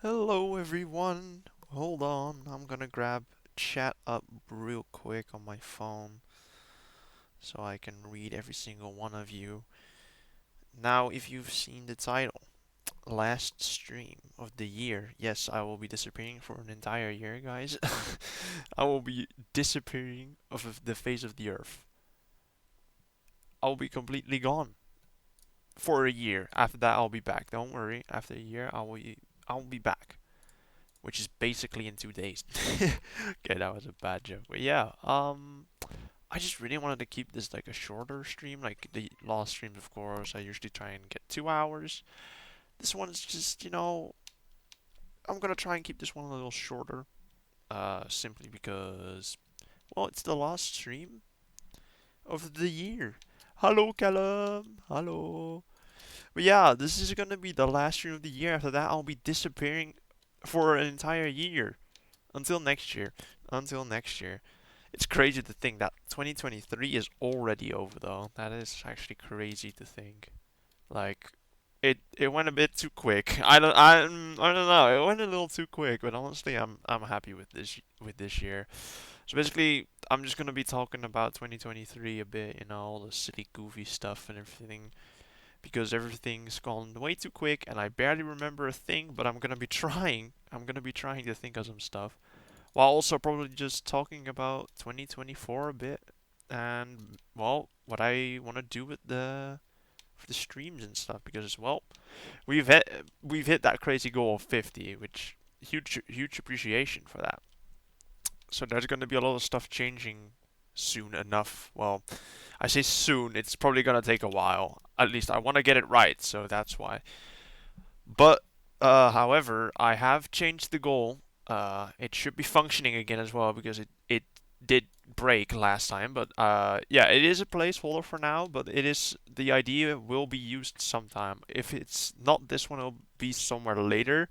Hello everyone. Hold on, I'm gonna grab chat up real quick on my phone so I can read every single one of you. Now, if you've seen the title, last stream of the year. Yes, I will be disappearing for an entire year, guys. I will be disappearing off of the face of the earth. I'll be completely gone for a year. After that, I'll be back. Don't worry. After a year, I'll be back. Which is basically in 2 days. Okay, that was a bad joke. But yeah, I just really wanted to keep this like a shorter stream. Like the last streams, of course, I usually try and get 2 hours. This one's just, I'm gonna try and keep this one a little shorter. Simply because, well, it's the last stream of the year. Hello, Callum. Hello. But yeah, this is gonna be the last stream of the year. After that, I'll be disappearing for an entire year. Until next year. Until next year. It's crazy to think that 2023 is already over though. That is actually crazy to think. Like it went a bit too quick. I don't know. It went a little too quick, but honestly, I'm happy with this year. So basically, I'm just gonna be talking about 2023 a bit, all the silly goofy stuff and everything because everything's gone way too quick and I barely remember a thing, but I'm gonna be trying. I'm gonna be trying to think of some stuff while also probably just talking about 2024 a bit and well what I want to do with the streams and stuff because well we've hit that crazy goal of 50, which huge appreciation for that. So there's going to be a lot of stuff changing soon enough. Well, I say soon, it's probably going to take a while. At least I want to get it right, so that's why. But however, I have changed the goal. It should be functioning again as well because it did break last time. But yeah, it is a placeholder for now. But it is the idea will be used sometime. If it's not this one, it'll be somewhere later.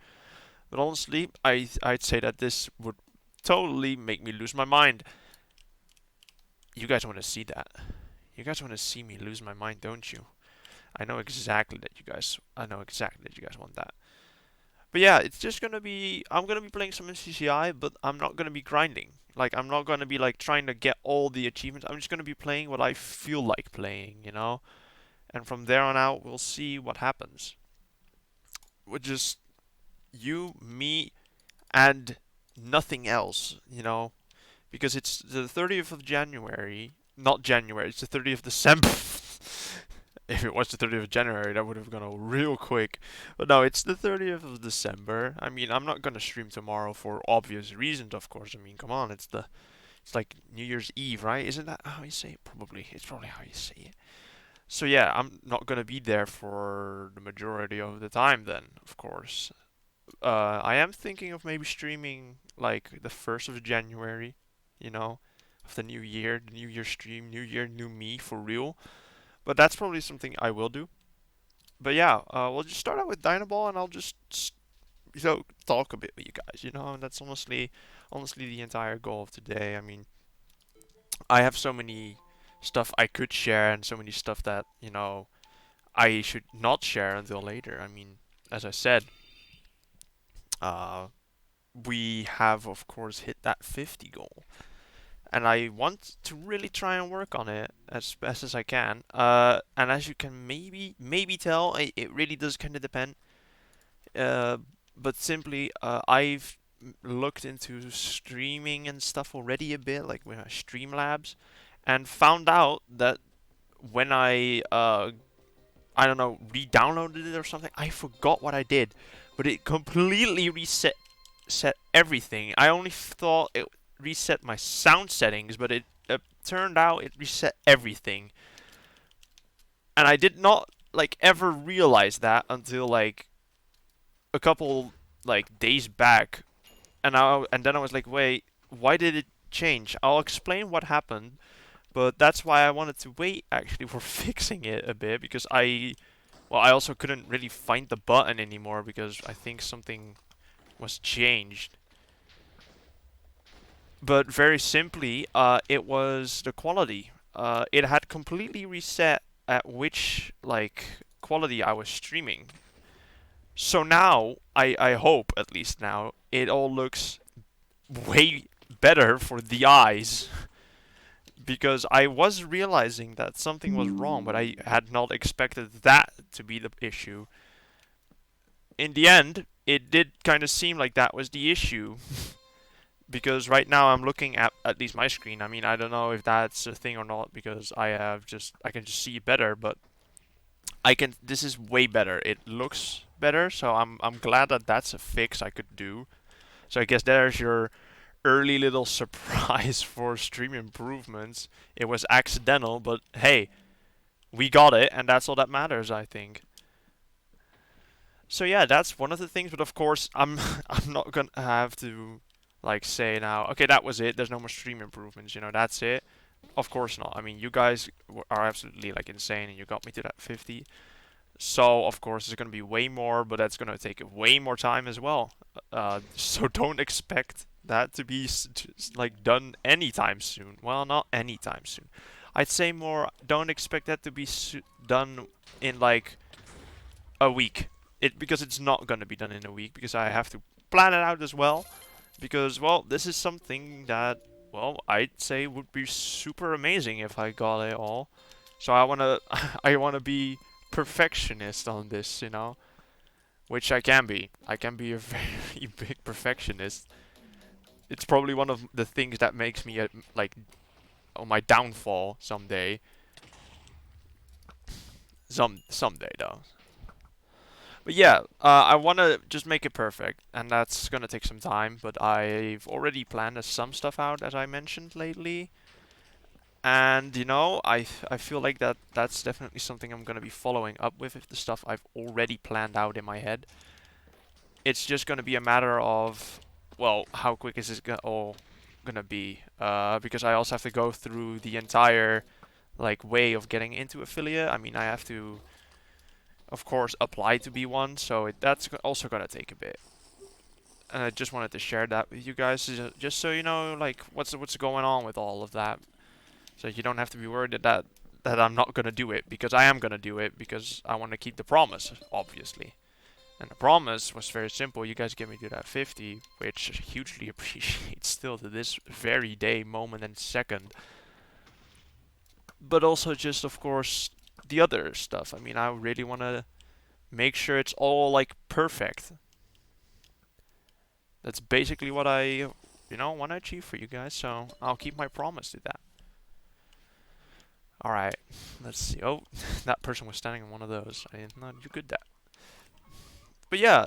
But honestly, I'd say that this would totally make me lose my mind. You guys want to see that? You guys want to see me lose my mind, don't you? I know exactly that you guys. I know exactly that you guys want that. But yeah, it's just gonna be I'm gonna be playing some MCCI, but I'm not gonna be grinding. Like I'm not gonna be like trying to get all the achievements. I'm just gonna be playing what I feel like playing. And from there on out, we'll see what happens. With just you, me, and nothing else. Because it's the 30th of January, not January. It's the 30th of December. If it was the 30th of January, that would have gone real quick. But no, it's the 30th of December. I mean, I'm not gonna stream tomorrow for obvious reasons, of course. I mean, come on, it's like New Year's Eve, right? Isn't that how you say it? Probably. It's probably how you say it. So yeah, I'm not gonna be there for the majority of the time then, of course. I am thinking of maybe streaming like the 1st of January, you know, of the new year, the New Year stream, New Year, new me for real. But that's probably something I will do. But yeah, we'll just start out with Dynaball, and I'll just talk a bit with you guys. And that's honestly the entire goal of today. I mean, I have so many stuff I could share, and so many stuff that I should not share until later. I mean, as I said, uh, we have of course hit that 50 goal, and I want to really try and work on it as best as I can. And as you can maybe tell, it really does kind of depend. Uh, but simply, I've looked into streaming and stuff already a bit, like with Streamlabs, and found out that when I don't know, re-downloaded it or something, I forgot what I did, but it completely set everything. I only thought it reset my sound settings, but it turned out it reset everything, and I did not like ever realize that until like a couple like days back, and then I was like, wait, why did it change? I'll explain what happened, but that's why I wanted to wait actually for fixing it a bit because I also couldn't really find the button anymore because I think something was changed. But very simply, it was the quality. It had completely reset at which like quality I was streaming. So now, I hope, at least now, it all looks way better for the eyes. Because I was realizing that something was wrong, but I had not expected that to be the issue. In the end, it did kind of seem like that was the issue. Because right now I'm looking at least my screen. I mean, I don't know if that's a thing or not because I can just see better, but this is way better. It looks better, so I'm glad that that's a fix I could do. So I guess there's your early little surprise for stream improvements. It was accidental, but hey, we got it, and that's all that matters, I think. So yeah, that's one of the things, but of course, I'm not gonna have to like say now, okay, that was it. There's no more stream improvements. That's it. Of course not. I mean, you guys are absolutely like insane, and you got me to that 50. So of course, there's gonna be way more, but that's gonna take way more time as well. So don't expect that to be like done anytime soon. Well, not anytime soon. I'd say more. Don't expect that to be done in like a week. Because it's not gonna be done in a week because I have to plan it out as well. Because well, this is something that well I'd say would be super amazing if I got it all. So I wanna I wanna be perfectionist on this, which I can be. I can be a very big perfectionist. It's probably one of the things that makes me like on my downfall someday. Someday though. But yeah, I want to just make it perfect, and that's gonna take some time. But I've already planned some stuff out, as I mentioned lately, and I feel like that's definitely something I'm gonna be following up with the stuff I've already planned out in my head. It's just gonna be a matter of, well, how quick is this all gonna be? Because I also have to go through the entire like way of getting into affiliate. I mean, I have to of course apply to be one, so that's also gonna take a bit. And I just wanted to share that with you guys, just so you know, like what's going on with all of that, so you don't have to be worried that I'm not gonna do it, because I am gonna do it because I want to keep the promise, obviously. And the promise was very simple. You guys get me to that 50, which I hugely appreciate still to this very day, moment, and second. But also just, of course, the other stuff. I mean, I really want to make sure it's all like perfect. That's basically what I, want to achieve for you guys. So I'll keep my promise to that. All right, let's see. Oh, that person was standing on one of those. I didn't know you could that. But yeah,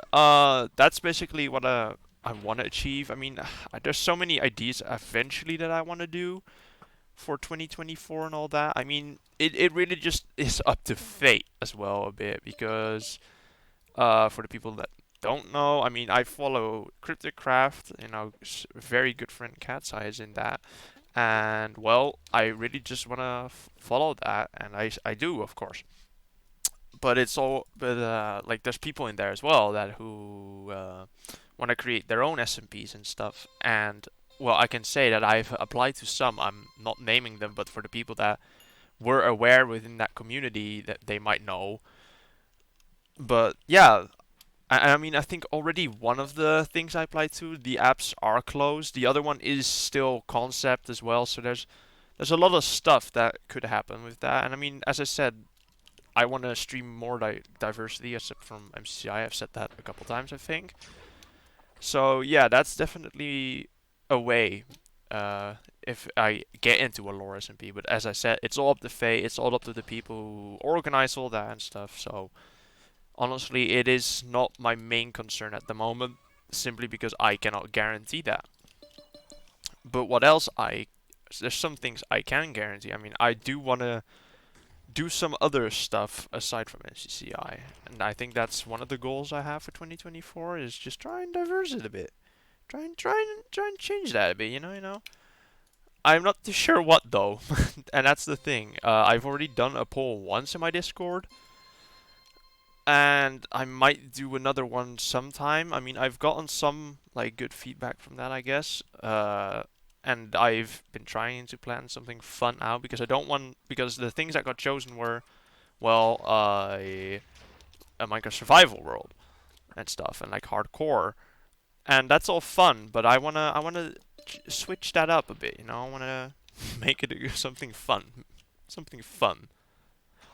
that's basically what I want to achieve. I mean, there's so many ideas eventually that I want to do for 2024 and all that. I mean, it really just is up to fate as well a bit, because for the people that don't know, I mean, I follow Cryptocraft, very good friend Cat's Eye is in that. And well, I really just want to follow that, and I do, of course. But like there's people in there as well that who want to create their own SMPs and stuff. And well, I can say that I've applied to some. I'm not naming them, but for the people that were aware within that community that they might know. But yeah, I mean, I think already one of the things I applied to, the apps are closed. The other one is still concept as well. So there's a lot of stuff that could happen with that. And I mean, as I said, I want to stream more diversity, except from MCCI. I've said that a couple times, I think. So yeah, that's definitely a way if I get into a lore SMP. But as I said, it's all up to fate. It's all up to the people who organize all that and stuff. So honestly, it is not my main concern at the moment, simply because I cannot guarantee that. But what else there's some things I can guarantee. I mean, I do want to do some other stuff aside from MCCI, and I think that's one of the goals I have for 2024 is just try and diverse it a bit. Try and change that a bit, I'm not too sure what though, and that's the thing. I've already done a poll once in my Discord, and I might do another one sometime. I mean, I've gotten some like good feedback from that, I guess. And I've been trying to plan something fun out, because I don't want, because the things that got chosen were, well, a Minecraft survival world. and stuff, and like hardcore, and that's all fun. But I wanna switch that up a bit. I wanna make it something fun, something fun.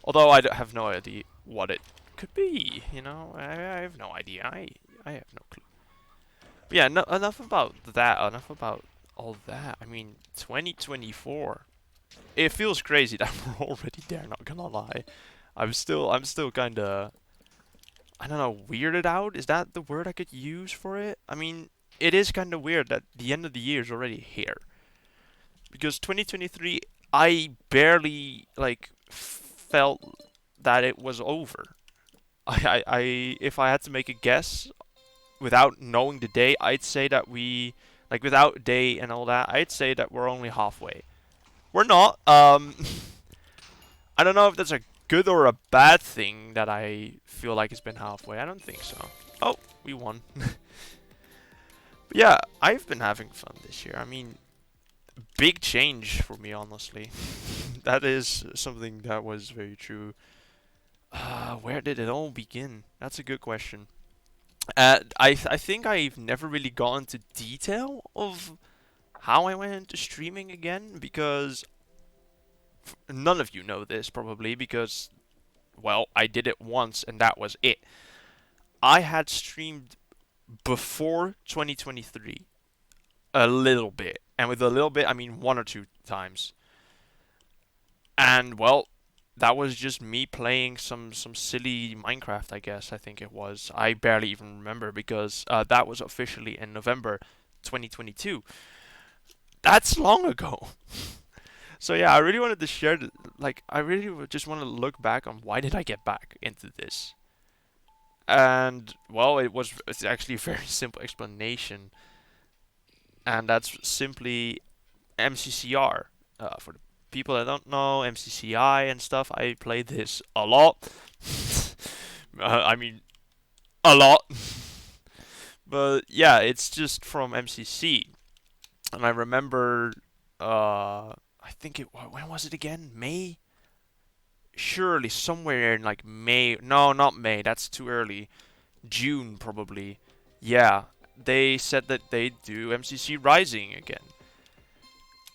Although have no idea what it could be. I have no idea. I have no clue. But yeah, no, enough about that. Enough about all that. I mean, 2024. It feels crazy that we're already there. Not gonna lie. I'm still kind of, I don't know, weirded out. Is that the word I could use for it? I mean, it is kind of weird that the end of the year is already here. Because 2023, I barely like felt that it was over. If I had to make a guess without knowing the day, I'd say that like without day and all that, I'd say that we're only halfway. We're not. I don't know if that's a good or a bad thing that I feel like it's been halfway. I don't think so. Oh, we won. But yeah, I've been having fun this year. I mean, big change for me, honestly. That is something that was very true. Where did it all begin? That's a good question. I think I've never really gone into detail of how I went into streaming again because none of you know this probably because, well, I did it once and that was it. I had streamed before 2023 a little bit, and with a little bit I mean one or two times. And well, that was just me playing some silly Minecraft, I guess. I think it was. I barely even remember because that was officially in November 2022. That's long ago. So yeah, I really wanted to share. Like, I really just want to look back on why did I get back into this. And well, it's actually a very simple explanation, and that's simply MCCR. For the people that don't know MCCI and stuff, I played this a lot. I mean, a lot. But yeah, it's just from MCC, and I remember. I think it. When was it again? May. Surely somewhere in like May. No, not May. That's too early. June probably. Yeah, they said that they do MCC Rising again.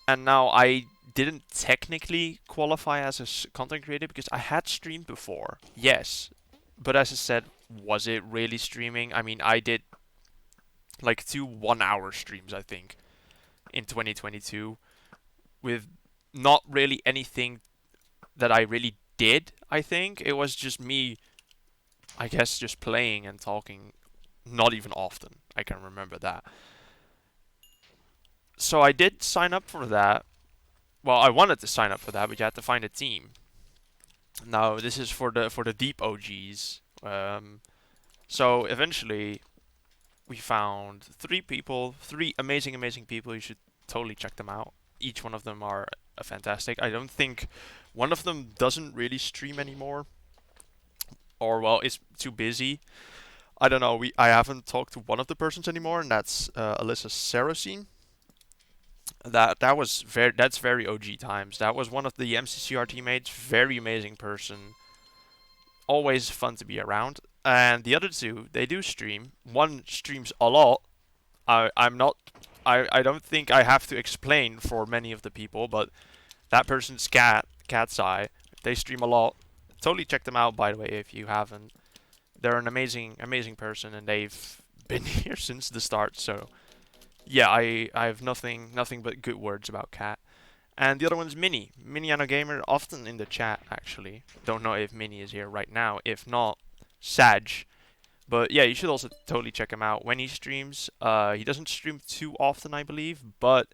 And now I didn't technically qualify as a content creator because I had streamed before. Yes. But as I said, was it really streaming? I mean, I did like 2 1-hour streams, I think, in 2022 with not really anything that I really did, I think. It was just me, I guess, just playing and talking, not even often. I can remember that. So I did sign up for that. Well, I wanted to sign up for that, but you had to find a team. Now this is for the deep OGs. So eventually we found 3 people, 3 amazing people. You should totally check them out. Each one of them are fantastic. I don't think one of them doesn't really stream anymore, or well, is too busy. I don't know. I haven't talked to one of the persons anymore, and that's Alyssa Saracen. That's very OG times. That was one of the MCCR teammates. Very amazing person. Always fun to be around. And the other two, they do stream. One streams a lot. I'm not. I don't think I have to explain for many of the people, but that person's Cat's Eye. They stream a lot. Totally check them out, by the way, if you haven't. They're an amazing person, and they've been here since the start. So yeah, I have nothing but good words about Cat. And the other one's Minnie. Miniano Gamer, often in the chat, actually. Don't know if Minnie is here right now. If not, Sag. But yeah, you should also totally check him out when he streams. He doesn't stream too often, I believe, but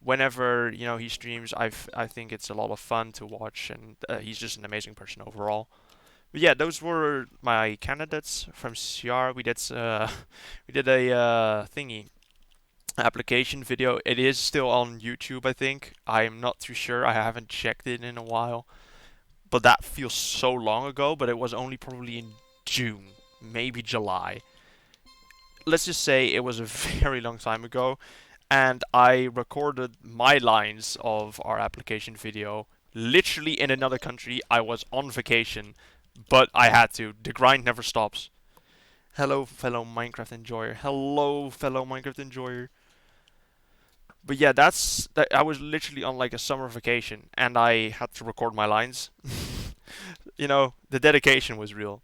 whenever he streams, I think it's a lot of fun to watch, and he's just an amazing person overall. But yeah, those were my candidates from CR. We did a thingy application video. It is still on YouTube, I think. I'm not too sure. I haven't checked it in a while. But that feels so long ago, but it was only probably in June, maybe July. Let's just say it was a very long time ago, and I recorded my lines of our application video literally in another country. I was on vacation, but I had to. The grind never stops. Hello, fellow Minecraft enjoyer. Hello, fellow Minecraft enjoyer. But yeah, that's that. I was literally on like a summer vacation, and I had to record my lines. You know, the dedication was real.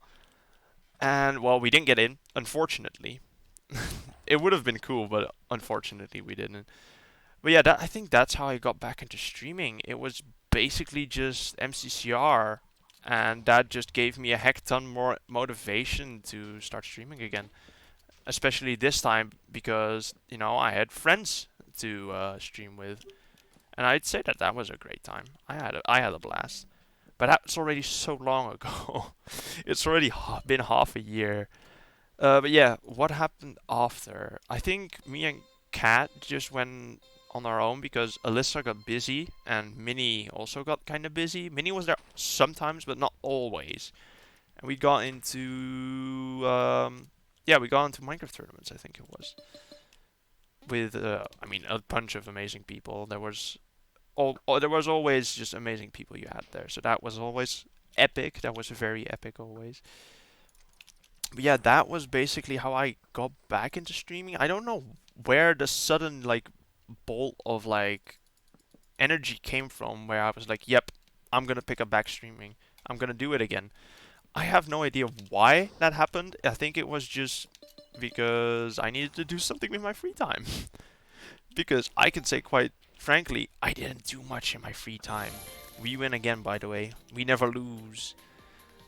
And well, we didn't get in, unfortunately. It would have been cool, but unfortunately we didn't. But yeah, I think that's how I got back into streaming. It was basically just MCCR, and that just gave me a heck ton more motivation to start streaming again. Especially this time because I had friends to stream with, and I'd say that that was a great time. I had a blast. But that's already so long ago. It's already been half a year. But yeah, what happened after? I think me and Kat just went on our own because Alyssa got busy and Minnie also got kind of busy. Minnie was there sometimes, but not always. And we got into yeah, we got into Minecraft tournaments. I think it was with I mean a bunch of amazing people. There was always just amazing people you had there. So that was always epic. That was very epic always. But yeah, that was basically how I got back into streaming. I don't know where the sudden like bolt of like energy came from where I was like, "Yep, I'm going to pick up back streaming. I'm going to do it again." I have no idea why that happened. I think it was just because I needed to do something with my free time. Because I can say quite frankly, I didn't do much in my free time. We win again, by the way. We never lose.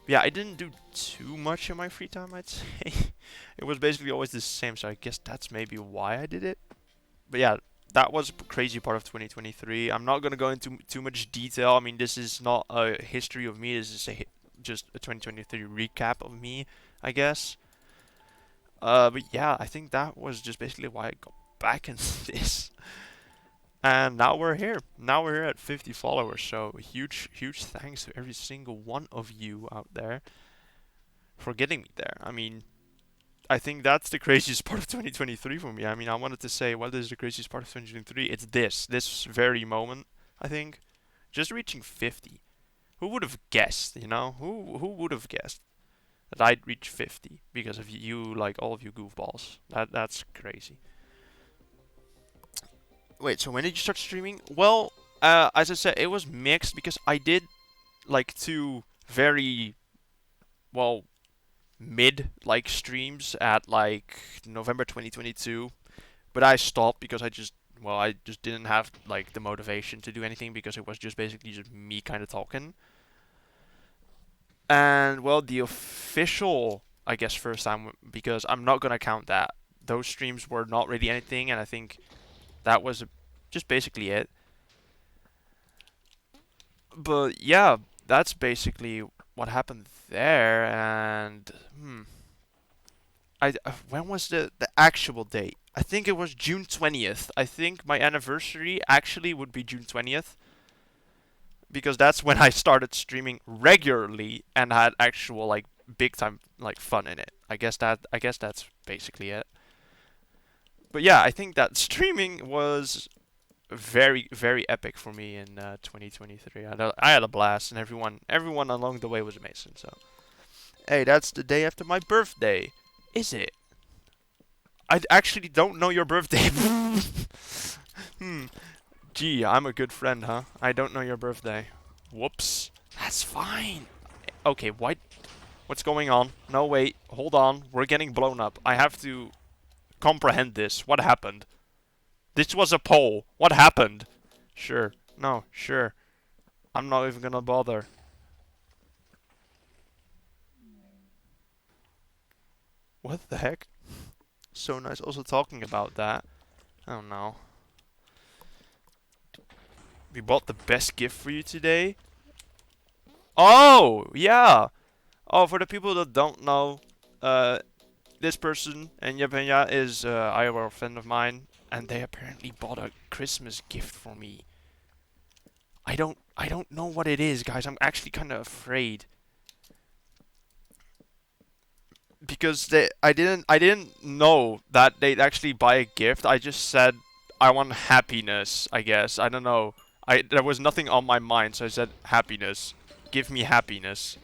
Yeah, I didn't do too much in my free time, I'd say. It was basically always the same, so I guess that's maybe why I did it. But yeah, that was a crazy part of 2023. I'm not gonna go into too much detail. I mean, this is not a history of me. This is just a 2023 recap of me, I guess. But yeah, I think that was just basically why I got back into this. And now we're here. Now we're here at 50 followers. So huge, huge thanks to every single one of you out there for getting me there. I mean, I think that's the craziest part of 2023 for me. I mean, I wanted to say, what is the craziest part of 2023? It's this very moment, I think. Just reaching 50. Who would have guessed, you know? Who would have guessed that I'd reach 50 because of you, like all of you goofballs? That's crazy. Wait, so when did you start streaming? Well, as I said, it was mixed because I did like two very well mid like streams at like November 2022, but I stopped because I just didn't have like the motivation to do anything because it was just basically just me kind of talking. And well, the official I guess first time, because I'm not gonna count that. Those streams were not really anything, and I think that was just basically it. But yeah, that's basically what happened there. And when was the actual date? I think it was June 20th. I think my anniversary actually would be June 20th because that's when I started streaming regularly and had actual like big time like fun in it. I guess that's basically it. But yeah, I think that streaming was very very epic for me in 2023. I had a blast, and everyone along the way was amazing. So hey, that's the day after my birthday. Is it? I actually don't know your birthday. hmm. Gee, I'm a good friend, huh? I don't know your birthday. Whoops. That's fine. Okay, what's going on? No, wait. Hold on. We're getting blown up. I have to comprehend this. What happened? This was a poll. What happened? Sure. No, sure. I'm not even gonna bother. What the heck? So nice also talking about that. I don't know. We bought the best gift for you today. Oh, yeah. Oh, for the people that don't know, uh, this person, Enya Penya, is either a friend of mine, and they apparently bought a Christmas gift for me. I don't know what it is, guys. I'm actually kind of afraid because I didn't know that they'd actually buy a gift. I just said I want happiness. I guess I don't know. There was nothing on my mind, so I said happiness. Give me happiness.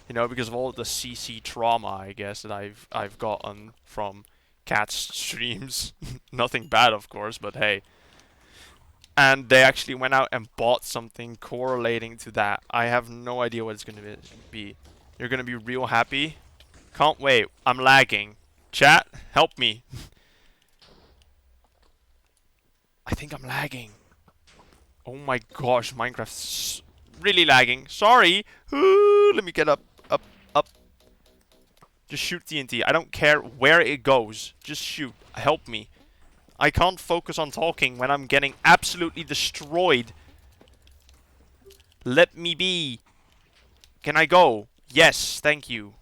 You know, because of all the CC trauma, I guess, that I've gotten from Cat's streams. Nothing bad, of course, but hey. And they actually went out and bought something correlating to that. I have no idea what it's going to be. You're going to be real happy. Can't wait. I'm lagging. Chat, help me. I think I'm lagging. Oh my gosh, Minecraft's really lagging. Sorry. Ooh, let me get up, up, up. Just shoot TNT. I don't care where it goes. Just shoot. Help me. I can't focus on talking when I'm getting absolutely destroyed. Let me be. Can I go? Yes, thank you.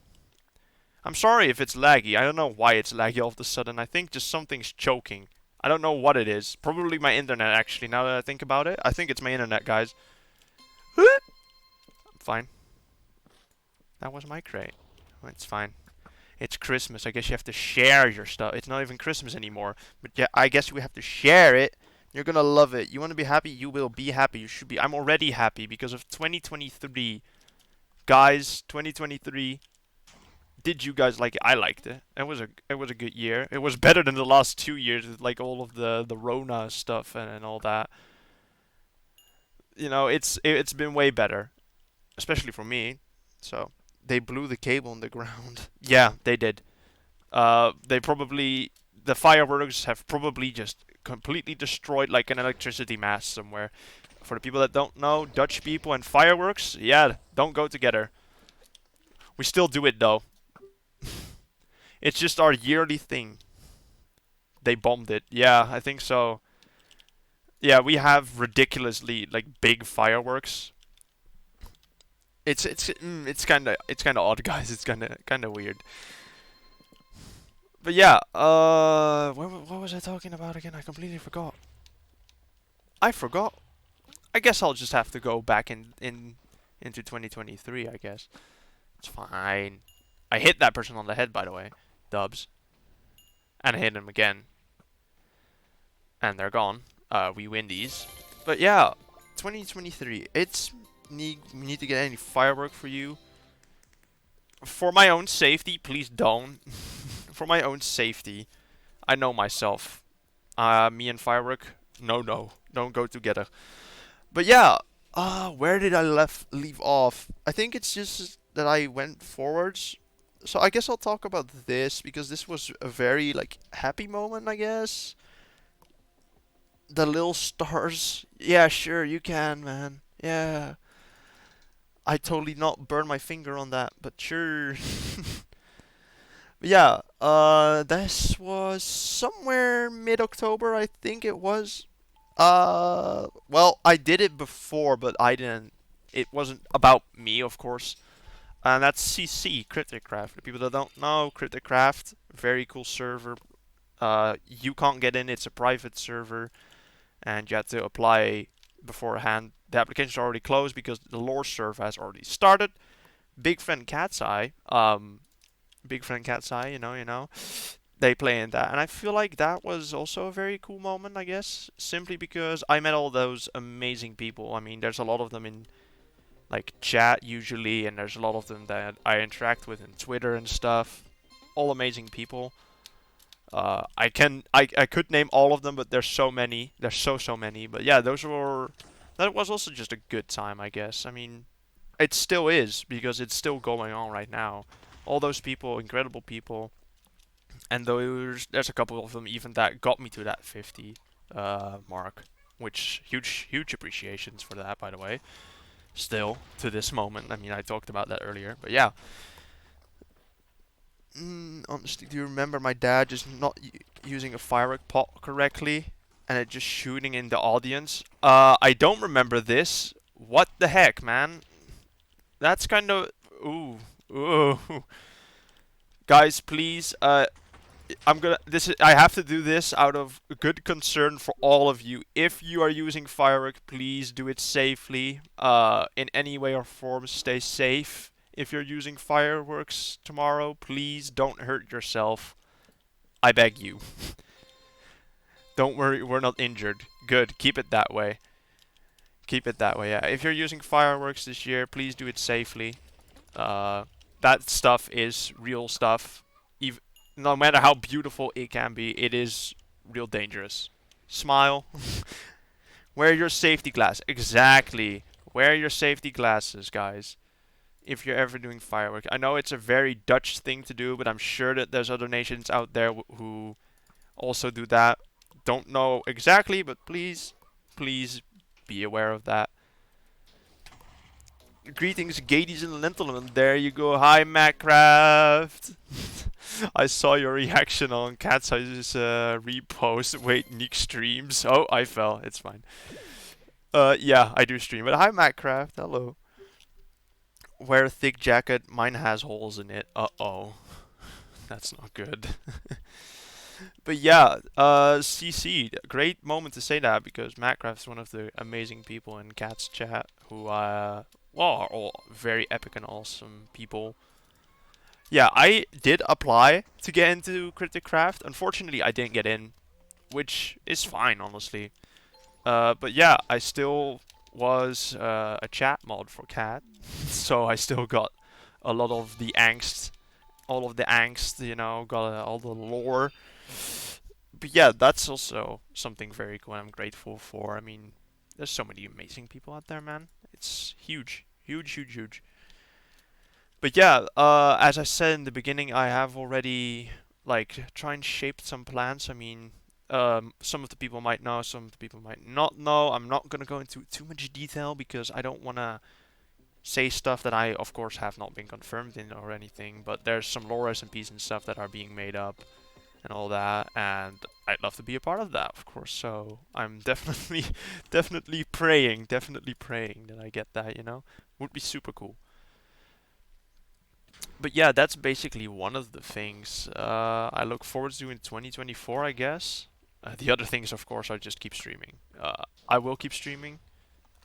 I'm sorry if it's laggy. I don't know why it's laggy all of a sudden. I think just something's choking. I don't know what it is. Probably my internet, actually, now that I think about it. I think it's my internet, guys. I'm fine. That was my crate. Oh, it's fine. It's Christmas. I guess you have to share your stuff. It's not even Christmas anymore. But yeah, I guess we have to share it. You're gonna love it. You want to be happy? You will be happy. You should be. I'm already happy because of 2023. Guys, 2023. Did you guys like it? I liked it. It was a good year. It was better than the last 2 years with like all of the Rona stuff and all that. You know, it's been way better, especially for me. So they blew the cable in the ground. Yeah, they did. They probably the fireworks have probably just completely destroyed like an electricity mast somewhere. For the people that don't know, Dutch people and fireworks, yeah, don't go together. We still do it though. It's just our yearly thing. They bombed it. Yeah, I think so. Yeah, we have ridiculously like big fireworks. It's kind of odd, guys. It's kind of weird. But yeah, what was I talking about again? I completely forgot. I forgot. I guess I'll just have to go back into 2023. I guess it's fine. I hit that person on the head, by the way, Dubs, and I hit him again, and they're gone. We win these. But yeah, 2023. We need to get any firework for you. For my own safety, please don't. For my own safety, I know myself. Me and firework, no, don't go together. But yeah, where did I leave off? I think it's just that I went forwards. So I guess I'll talk about this because this was a very like happy moment, I guess. The little stars. Yeah, sure, you can, man. Yeah. I totally not burned my finger on that, but sure. Yeah, this was somewhere mid-October, I think it was. Well, I did it before, but I didn't. It wasn't about me, of course. And that's CC, Crypticraft. For people that don't know, Crypticraft, very cool server. You can't get in, it's a private server, and you have to apply beforehand. The application's already closed because the lore server has already started. Big friend Cat's Eye, you know, they play in that, and I feel like that was also a very cool moment, I guess, simply because I met all those amazing people. I mean, there's a lot of them in like chat usually, and there's a lot of them that I interact with in Twitter and stuff. All amazing people. I could name all of them, but there's so many. There's so many. But yeah, that was also just a good time, I guess. I mean, it still is because it's still going on right now. All those people, incredible people, and there's a couple of them even that got me to that 50 mark, which huge appreciations for that, by the way. Still to this moment. I mean, I talked about that earlier, but yeah. Honestly, do you remember my dad just not using a firework pot correctly and it just shooting in the audience? I don't remember this. What the heck, man? That's kind of ooh. Guys, please, I have to do this out of good concern for all of you. If you are using firework, please do it safely. In any way or form, stay safe. If you're using fireworks tomorrow, please don't hurt yourself. I beg you. Don't worry, we're not injured. Good, keep it that way. Keep it that way, yeah. If you're using fireworks this year, please do it safely. that stuff is real stuff. Even no matter how beautiful it can be, it is real dangerous. Smile. Wear your safety glass. Exactly. Wear your safety glasses, guys. If you're ever doing fireworks. I know it's a very Dutch thing to do, but I'm sure that there's other nations out there who also do that. Don't know exactly, but please, please be aware of that. Greetings, Gadies and gentlemen. There you go. Hi, Macraft. I saw your reaction on Cat's repost. Wait, Nick streams. Oh, I fell. It's fine. Yeah, I do stream. But hi, Macraft. Hello. Wear a thick jacket. Mine has holes in it. Uh-oh. That's not good. But yeah, CC, great moment to say that because Macraft's one of the amazing people in Cat's chat who, well, are all very epic and awesome people. Yeah, I did apply to get into Cryptic Craft. Unfortunately, I didn't get in, which is fine, honestly. But yeah, I still was a chat mod for Cat, so I still got a lot of the angst, all of the angst, you know, got all the lore. But yeah, that's also something very cool I'm grateful for. I mean, there's so many amazing people out there, man. It's huge, huge, huge, huge. But yeah, as I said in the beginning, I have already like try and shape some plans. I mean, some of the people might know, some of the people might not know. I'm not gonna go into too much detail because I don't wanna say stuff that I, of course, have not been confirmed in or anything. But there's some lore SMPs and stuff that are being made up and all that, and I'd love to be a part of that, of course. So I'm definitely, definitely praying that I get that. You know, would be super cool. But yeah, that's basically one of the things I look forward to in 2024, I guess. The other things, of course, are just keep streaming. I will keep streaming.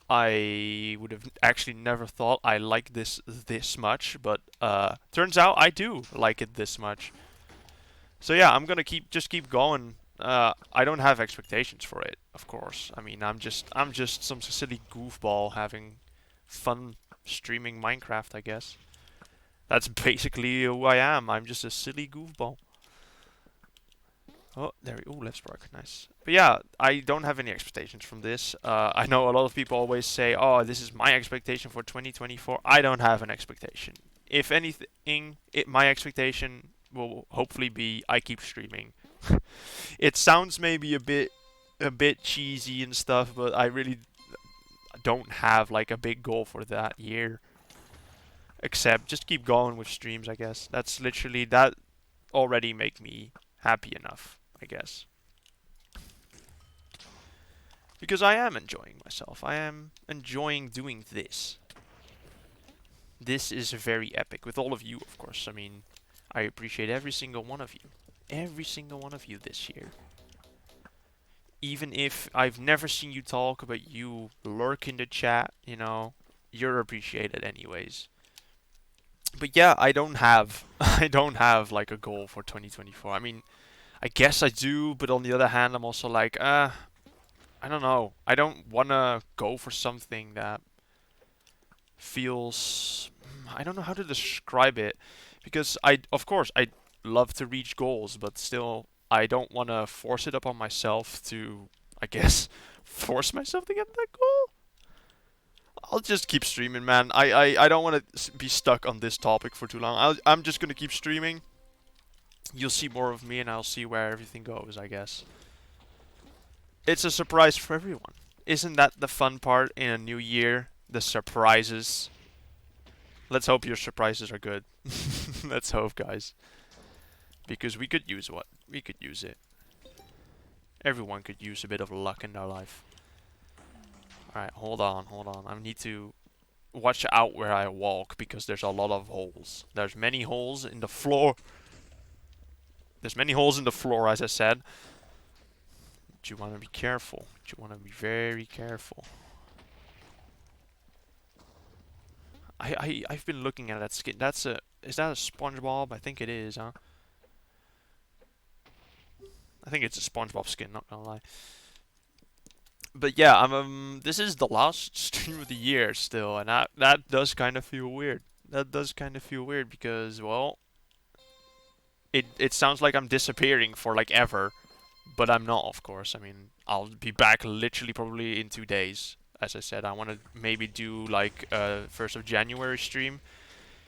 I would have actually never thought I liked this much, but turns out I do like it this much. So yeah, I'm gonna just keep going. I don't have expectations for it, of course. I mean, I'm just some silly goofball having fun streaming Minecraft, I guess. That's basically who I am. I'm just a silly goofball. Oh, there we. Oh, left spark, nice. But yeah, I don't have any expectations from this. I know a lot of people always say, "Oh, this is my expectation for 2024." I don't have an expectation. If anything, my expectation will hopefully be I keep streaming. It sounds maybe a bit cheesy and stuff, but I really don't have like a big goal for that year. Except just keep going with streams, I guess. That's literally that already make me happy enough, I guess. Because I am enjoying myself. I am enjoying doing this. This is very epic with all of you, of course. I mean, I appreciate every single one of you. Every single one of you this year. Even if I've never seen you talk, but you lurk in the chat, you know, you're appreciated anyways. But yeah, I don't have I don't have like a goal for 2024. I mean, I guess I do, but on the other hand, I'm also like, I don't know. I don't wanna go for something that feels I don't know how to describe it because of course I love to reach goals, but still I don't want to force it upon myself to I guess force myself to get that goal. I'll just keep streaming, man. I don't want to be stuck on this topic for too long. I'm just gonna keep streaming. You'll see more of me, and I'll see where everything goes, I guess. It's a surprise for everyone. Isn't that the fun part in a new year? The surprises. Let's hope your surprises are good. Let's hope, guys. Because we could use what? We could use it. Everyone could use a bit of luck in their life. Alright, hold on, hold on. I need to watch out where I walk because there's a lot of holes. There's many holes in the floor. There's many holes in the floor, as I said. But you want to be careful. You want to be very careful. I've been looking at that skin. Is that a SpongeBob? I think it is, huh? I think it's a SpongeBob skin, not gonna lie. But yeah, this is the last stream of the year still, and that does kind of feel weird. That does kind of feel weird because, well, it sounds like I'm disappearing for like ever, but I'm not, of course. I mean, I'll be back literally probably in 2 days. As I said, I want to maybe do like 1st of January stream.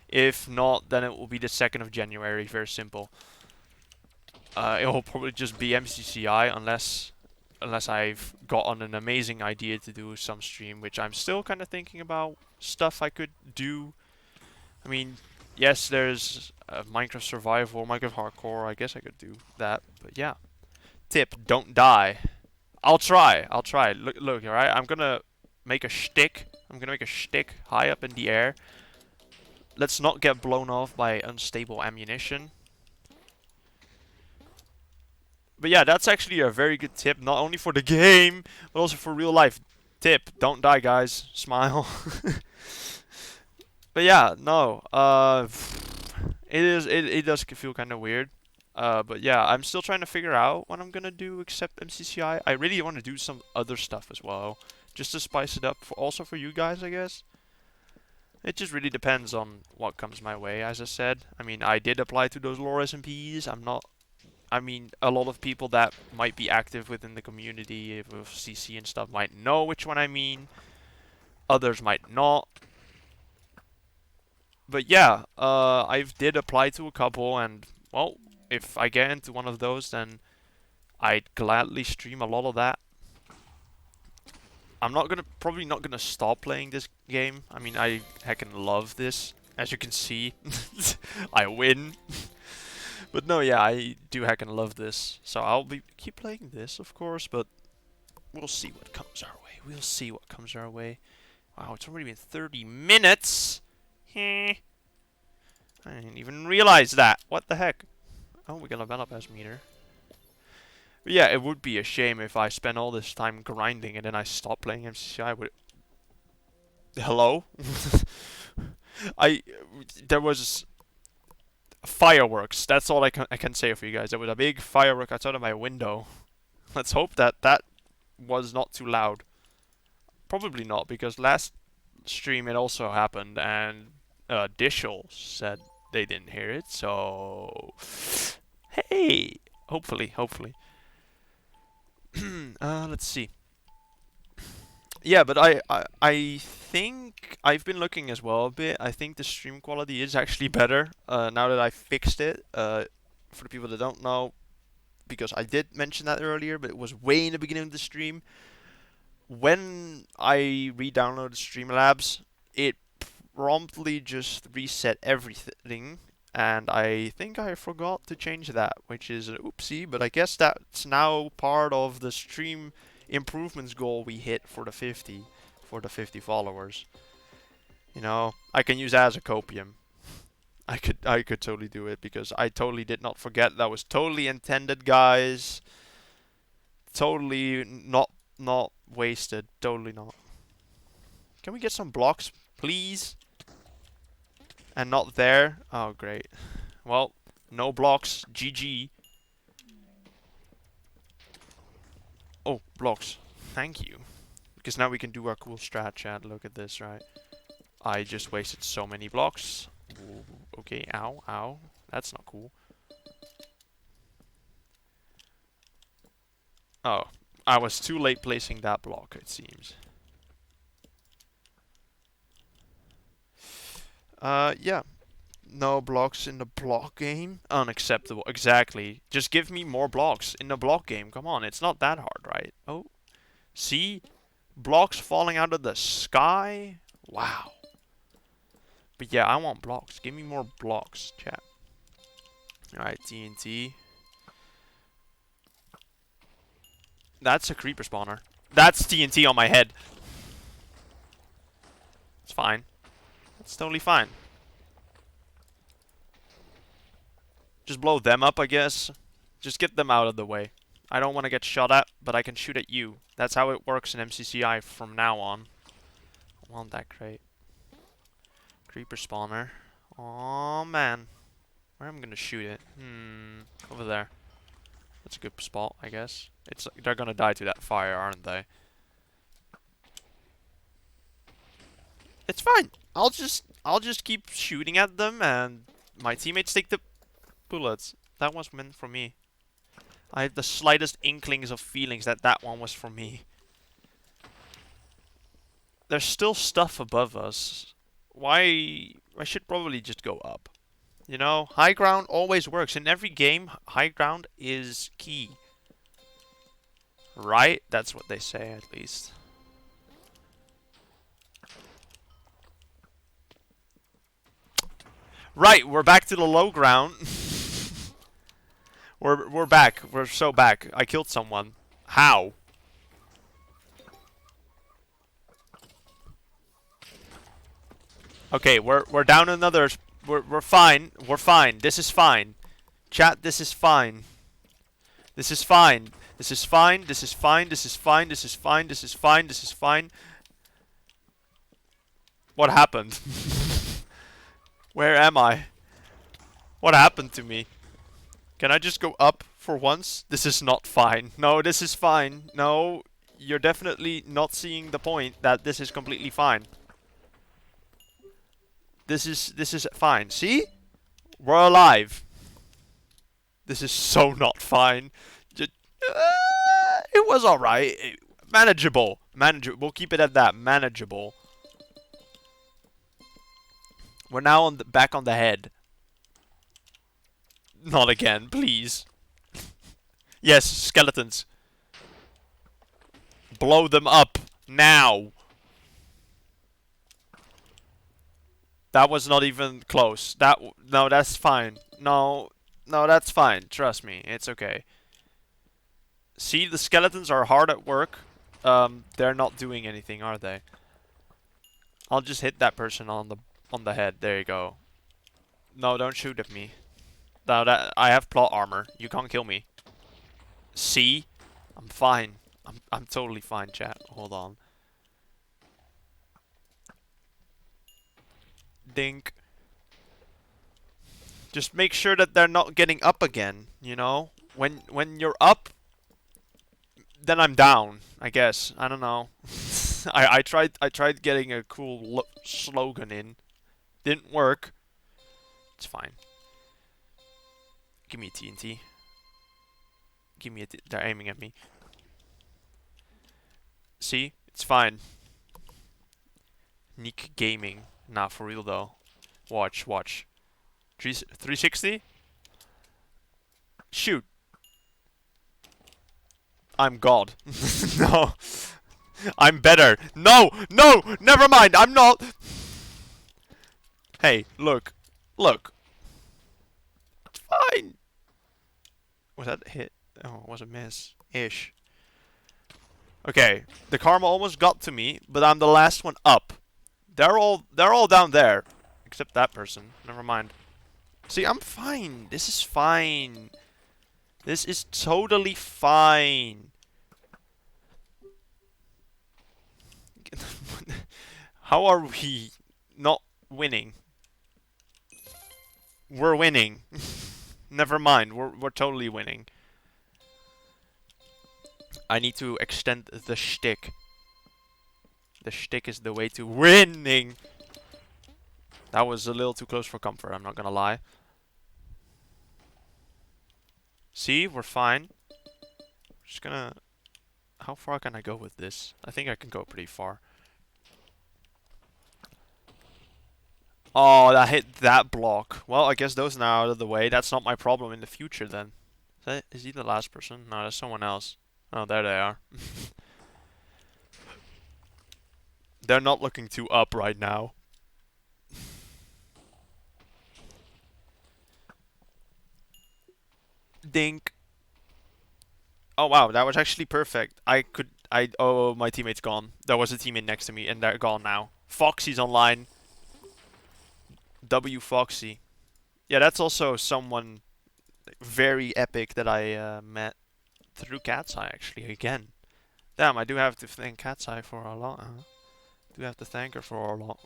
If not, then it will be the 2nd of January. Very simple. It will probably just be MCCI unless I've gotten an amazing idea to do some stream, which I'm still kind of thinking about stuff I could do. I mean, yes, there's Minecraft Survival, Minecraft Hardcore. I guess I could do that, but yeah. Tip: don't die. I'll try. I'll try. Look. All right. I'm gonna make a shtick. I'm gonna make a shtick high up in the air. Let's not get blown off by unstable ammunition. But yeah, that's actually a very good tip, not only for the game, but also for real life. Tip: don't die, guys. Smile. But yeah, no. It does feel kind of weird. But yeah, I'm still trying to figure out what I'm gonna do except MCCI. I really want to do some other stuff as well, just to spice it up. Also for you guys, I guess. It just really depends on what comes my way. As I said, I mean, I did apply to those lore SMPs. I'm not. I mean, a lot of people that might be active within the community of CC and stuff might know which one I mean. Others might not. But yeah, I did apply to a couple, and well, if I get into one of those, then I'd gladly stream a lot of that. I'm probably not gonna stop playing this game. I mean, I heckin' love this. As you can see, I win. But no, yeah, I do heckin' love this. So I'll keep playing this, of course, but we'll see what comes our way. We'll see what comes our way. Wow, it's already been 30 minutes. Heh. I didn't even realize that. What the heck? Oh, we got a battle pass meter. But yeah, it would be a shame if I spent all this time grinding and then I stopped playing MCCI. Hello? There was fireworks. That's all I can say for you guys. There was a big firework outside of my window. Let's hope that was not too loud. Probably not, because last stream it also happened, and Dishel said they didn't hear it. So, hey, hopefully. Let's see. Yeah, but I think I've been looking as well a bit. I think the stream quality is actually better now that I fixed it. For the people that don't know, because I did mention that earlier, but it was way in the beginning of the stream. When I re-downloaded Streamlabs, it promptly just reset everything, and I think I forgot to change that, which is an oopsie, but I guess that's now part of the stream improvements goal we hit for the 50 followers. You know, I can use that as a copium. I could totally do it because I totally did not forget. That was totally intended, guys. Totally not wasted. Totally not. Can we get some blocks, please? And not there? Oh, great. Well, no blocks. GG. Oh, blocks. Thank you. Because now we can do our cool strat, chat. Look at this, right? I just wasted so many blocks. Ooh, okay, ow. That's not cool. Oh, I was too late placing that block, it seems. Yeah. No blocks in the block game? Unacceptable. Exactly. Just give me more blocks in the block game. Come on, it's not that hard, right? Oh, see? Blocks falling out of the sky? Wow. But yeah, I want blocks. Give me more blocks, chat. Alright, TNT. That's a creeper spawner. That's TNT on my head. It's fine. It's totally fine. Just blow them up, I guess. Just get them out of the way. I don't want to get shot at, but I can shoot at you. That's how it works in MCCI from now on. I want that crate. Creeper spawner. Oh man. Where am I gonna shoot it? Over there. That's a good spot, I guess. They're gonna die to that fire, aren't they? It's fine. I'll just keep shooting at them and my teammates take the bullets. That was meant for me. I have the slightest inklings of feelings that that one was for me. There's still stuff above us. Why? I should probably just go up. You know, high ground always works. In every game, high ground is key. Right? That's what they say, at least. Right, we're back to the low ground. we're back. We're so back. I killed someone. How? Okay, we're down another. We're fine. We're fine. This is fine. Chat, this is fine. This is fine. This is fine. This is fine. This is fine. This is fine. This is fine. This is fine. What happened? Where am I? What happened to me? Can I just go up for once? This is not fine. No, this is fine. No, you're definitely not seeing the point that this is completely fine. This is fine. See? We're alive. This is so not fine. Just, it was alright. Manageable. Manageable. We'll keep it at that. Manageable. We're now on the back on the head. Not again, please. Yes, skeletons. Blow them up now. That was not even close. No, that's fine. No, that's fine. Trust me, it's okay. See, the skeletons are hard at work. They're not doing anything, are they? I'll just hit that person on the head. There you go. No, don't shoot at me. No, I have plot armor. You can't kill me. See? I'm fine. I'm totally fine, chat. Hold on. Dink. Just make sure that they're not getting up again, you know? When you're up, then I'm down, I guess. I don't know. I tried getting a cool slogan in. Didn't work. It's fine. Give me a TNT. Give me a they're aiming at me. See? It's fine. Nick Gaming. Nah, for real though. Watch. 360? Shoot. I'm God. No. I'm better. No! Never mind. I'm not. Hey, look. It's fine. Was that a hit? Oh, it was a miss. Ish. Okay, the karma almost got to me, but I'm the last one up. They're all down there, except that person. Never mind. See, I'm fine. This is fine. This is totally fine. How are we not winning? We're winning. Never mind. We're totally winning. I need to extend the shtick. The shtick is the way to winning. That was a little too close for comfort, I'm not gonna lie. See, we're fine. Just gonna... How far can I go with this? I think I can go pretty far. Oh, that hit that block. Well, I guess those are now out of the way. That's not my problem in the future then. Is he the last person? No, that's someone else. Oh, there they are. They're not looking too up right now. Dink. Oh wow, that was actually perfect. Oh, my teammate's gone. There was a teammate next to me and they're gone now. Foxy's online. W Foxy. Yeah, that's also someone very epic that I met through Cat's Eye actually again. Damn, I do have to thank Cat's Eye for a lot. Do have to thank her for a lot.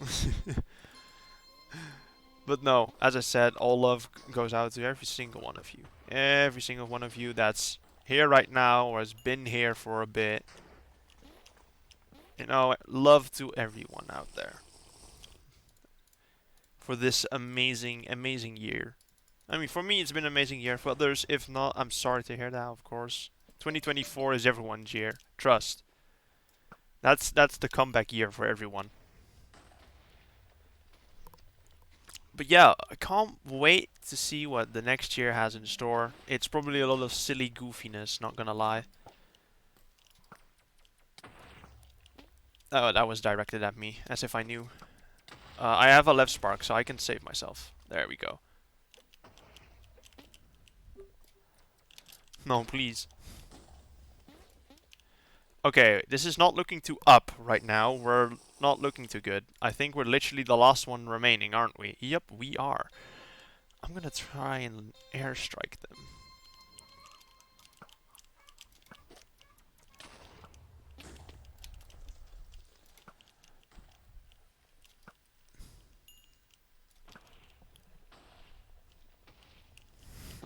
But no, as I said, all love goes out to every single one of you. Every single one of you that's here right now or has been here for a bit. You know, love to everyone out there. for this amazing, amazing year. I mean, for me, it's been an amazing year. For others, if not, I'm sorry to hear that, of course. 2024 is everyone's year. Trust. That's the comeback year for everyone. But yeah, I can't wait to see what the next year has in store. It's probably a lot of silly goofiness, not gonna lie. Oh, that was directed at me, as if I knew. I have a left spark, so I can save myself. There we go. No, please. Okay, this is not looking too up right now. We're not looking too good. I think we're literally the last one remaining, aren't we? Yep, we are. I'm gonna try and airstrike them.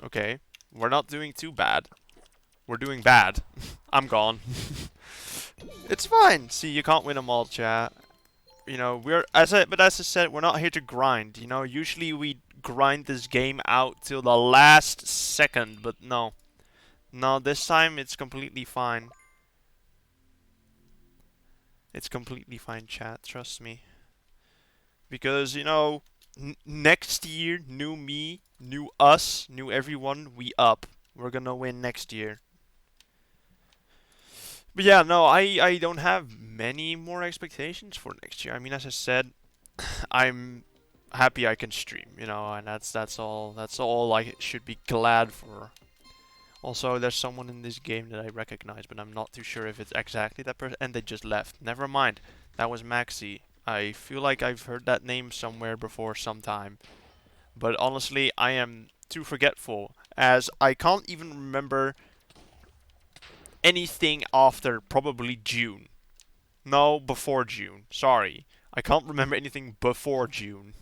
Okay, we're not doing too bad. We're doing bad. I'm gone. It's fine. See, you can't win them all, chat. You know, but as I said, we're not here to grind. You know, usually we grind this game out till the last second, but no. No, this time it's completely fine. It's completely fine, chat. Trust me. Because, you know, next year, new me, new us, new everyone, we up. We're gonna win next year. But yeah, no, I don't have many more expectations for next year. I mean, as I said, I'm happy I can stream, you know, and that's all I should be glad for. Also, there's someone in this game that I recognize, but I'm not too sure if it's exactly that person. And they just left. Never mind. That was Maxi. I feel like I've heard that name somewhere before sometime. But honestly, I am too forgetful, as I can't even remember anything after probably June. No, before June. Sorry. I can't remember anything before June.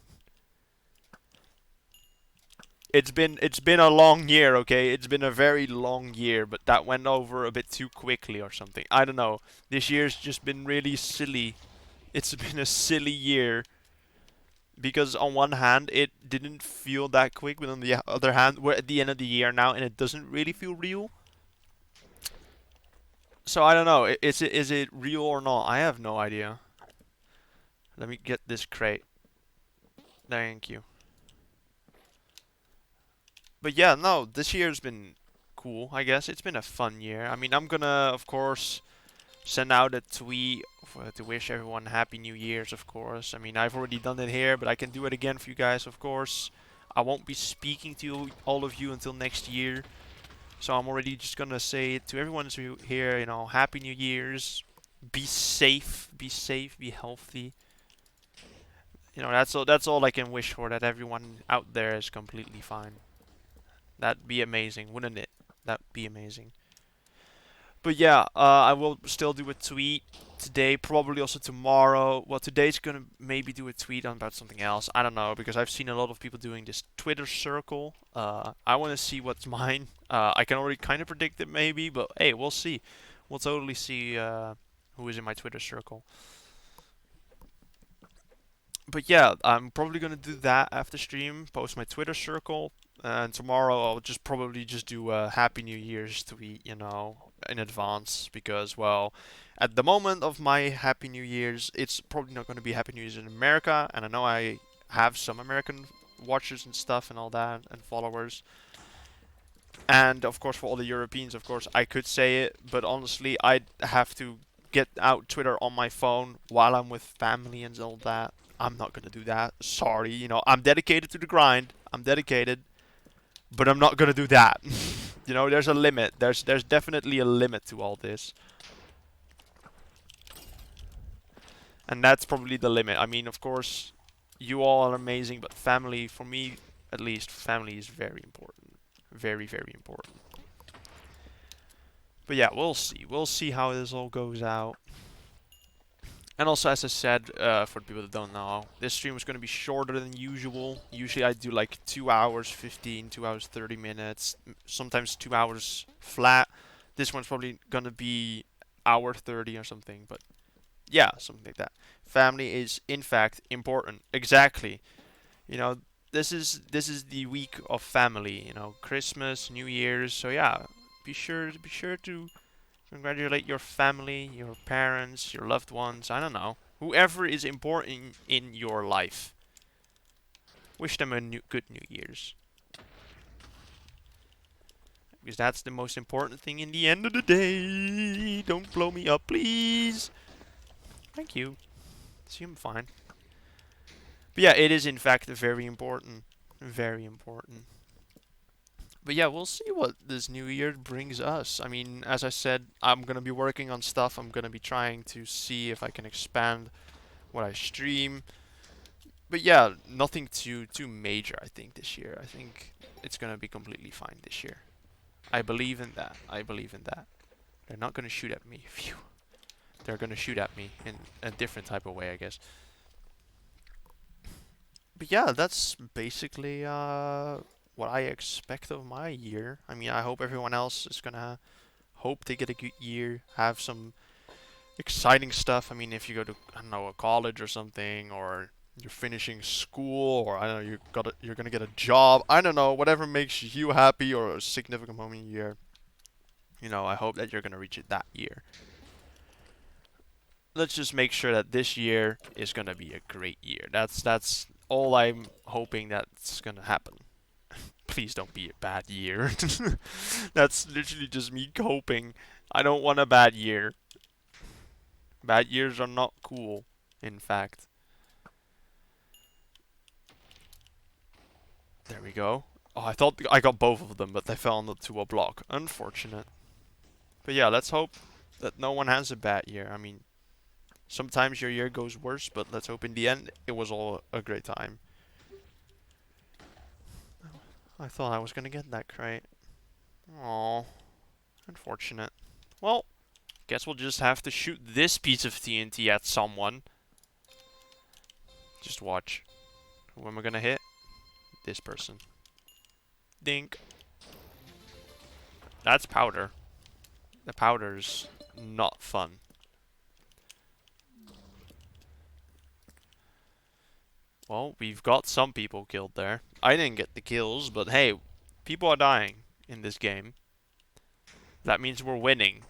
It's been a long year, okay? It's been a very long year, but that went over a bit too quickly or something. I don't know. This year's just been really silly. It's been a silly year because on one hand it didn't feel that quick, but on the other hand we're at the end of the year now and it doesn't really feel real. So I don't know. Is it real or not? I have no idea. Let me get this crate. Thank you. But yeah, no, this year's been cool, I guess. It's been a fun year. I mean, I'm gonna, of course, send out a tweet to wish everyone Happy New Year's, of course. I mean, I've already done it here, but I can do it again for you guys, of course. I won't be speaking to all of you until next year. So I'm already just gonna say it to everyone here, you know, Happy New Year's. Be safe, be healthy. You know, that's all I can wish for, that everyone out there is completely fine. That'd be amazing, wouldn't it? That'd be amazing. But yeah, I will still do a tweet today, probably also tomorrow. Well, today's gonna maybe do a tweet on about something else. I don't know, because I've seen a lot of people doing this Twitter circle. I want to see what's mine. I can already kind of predict it maybe, but hey, we'll see. We'll totally see who is in my Twitter circle. But yeah, I'm probably gonna do that after stream. Post my Twitter circle, and tomorrow I'll just probably just do a Happy New Year's tweet, you know, in advance because well, at the moment of my Happy New Year's, it's probably not gonna be Happy New Year's in America, and I know I have some American watchers and stuff and all that and followers. And of course, for all the Europeans, of course, I could say it, but honestly, I'd have to get out Twitter on my phone while I'm with family and all that. I'm not gonna do that. Sorry, you know, I'm dedicated to the grind. I'm dedicated, but I'm not gonna do that. You know, there's a limit. There's definitely a limit to all this, and that's probably the limit. I mean, of course, you all are amazing, but family, for me at least, family is very important. Very, very important. But yeah, we'll see. We'll see how this all goes out. And also, as I said, for the people that don't know, this stream is going to be shorter than usual. Usually I do like 2 hours 15, 2 hours 30 minutes, sometimes 2 hours flat. This one's probably going to be hour 30 or something, but yeah, something like that. Family is, in fact, important. Exactly. You know, this is the week of family. You know, Christmas, New Year's. So yeah, be sure to congratulate your family, your parents, your loved ones. I don't know, whoever is important in your life. Wish them a good New Year's. Because that's the most important thing in the end of the day. Don't blow me up, please. Thank you. See, I'm fine. But yeah, it is in fact very important. Very important. But yeah, we'll see what this new year brings us. I mean, as I said, I'm gonna be working on stuff. I'm gonna be trying to see if I can expand what I stream. But yeah, nothing too major, I think, this year. I think it's gonna be completely fine this year. I believe in that. I believe in that. They're not gonna shoot at me. Phew. They're gonna shoot at me in a different type of way, I guess. But yeah, that's basically what I expect of my year. I mean, I hope everyone else is gonna hope they get a good year, have some exciting stuff. I mean, if you go to, I don't know, a college or something, or you're finishing school, or I don't know, you're gonna get a job. I don't know, whatever makes you happy or a significant moment in your year. You know, I hope that you're gonna reach it that year. Let's just make sure that this year is gonna be a great year. That's all I'm hoping that's gonna happen. Please don't be a bad year. That's literally just me hoping. I don't want a bad year. Bad years are not cool, in fact. There we go. Oh, I thought I got both of them, but they fell onto a block. Unfortunate. But yeah, let's hope that no one has a bad year. I mean, sometimes your year goes worse, but let's hope in the end it was all a great time. I thought I was gonna get that crate. Oh, unfortunate. Well, guess we'll just have to shoot this piece of TNT at someone. Just watch. Who am I gonna hit? This person. Dink. That's powder. The powder's not fun. Well, we've got some people killed there. I didn't get the kills, but hey, people are dying in this game. That means we're winning.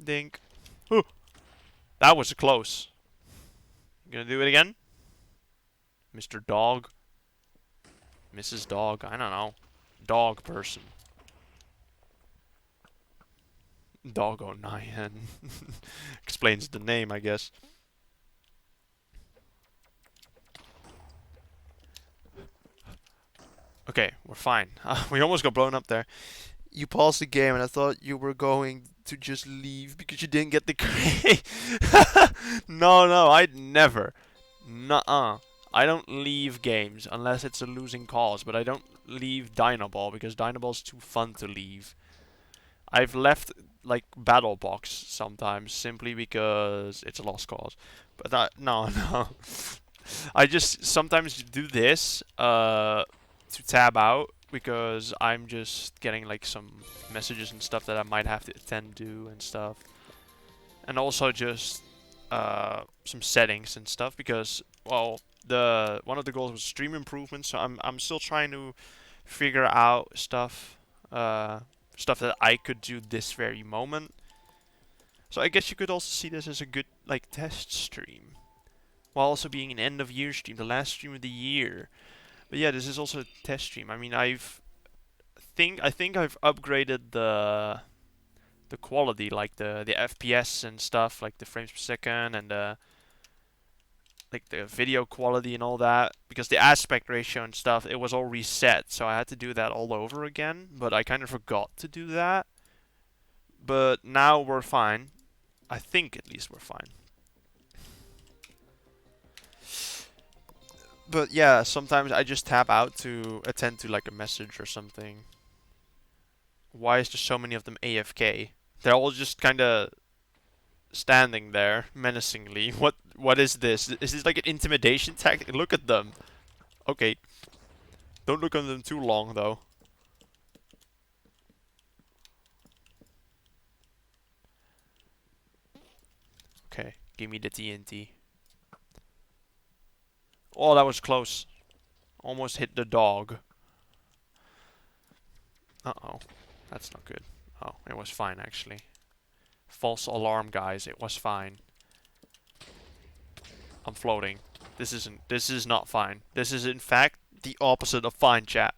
Dink. Ooh, that was close. You gonna do it again? Mr. Dog? Mrs. Dog? I don't know. Dog person. Doggo Nyan. Explains the name, I guess. Okay, we're fine. We almost got blown up there. You paused the game and I thought you were going to just leave because you didn't get the crate. No, I'd never. Nuh-uh. I don't leave games unless it's a losing cause, but I don't leave Dynaball because Dynaball's too fun to leave. I've left like Battle Box sometimes simply because it's a lost cause. But no. I just sometimes do this to tab out because I'm just getting like some messages and stuff that I might have to attend to and stuff. And also just some settings and stuff because well, the one of the goals was stream improvement, so I'm still trying to figure out stuff that I could do this very moment. So I guess you could also see this as a good like test stream, while also being an end of year stream, the last stream of the year. But yeah, this is also a test stream. I mean, I think I've upgraded the quality, like the FPS and stuff, like the frames per second and like the video quality and all that, because the aspect ratio and stuff, it was all reset, so I had to do that all over again, but I kind of forgot to do that. But now we're fine. I think at least we're fine. But yeah, sometimes I just tap out to attend to like a message or something. Why is there so many of them AFK? They're all just kind of standing there menacingly. What is this? Is this like an intimidation tactic? Look at them. Okay. Don't look at them too long though. Okay. Give me the TNT. Oh, that was close. Almost hit the dog. Uh-oh. That's not good. Oh, it was fine, actually. False alarm, guys. It was fine. I'm floating. This is not fine. This is, in fact, the opposite of fine, chat.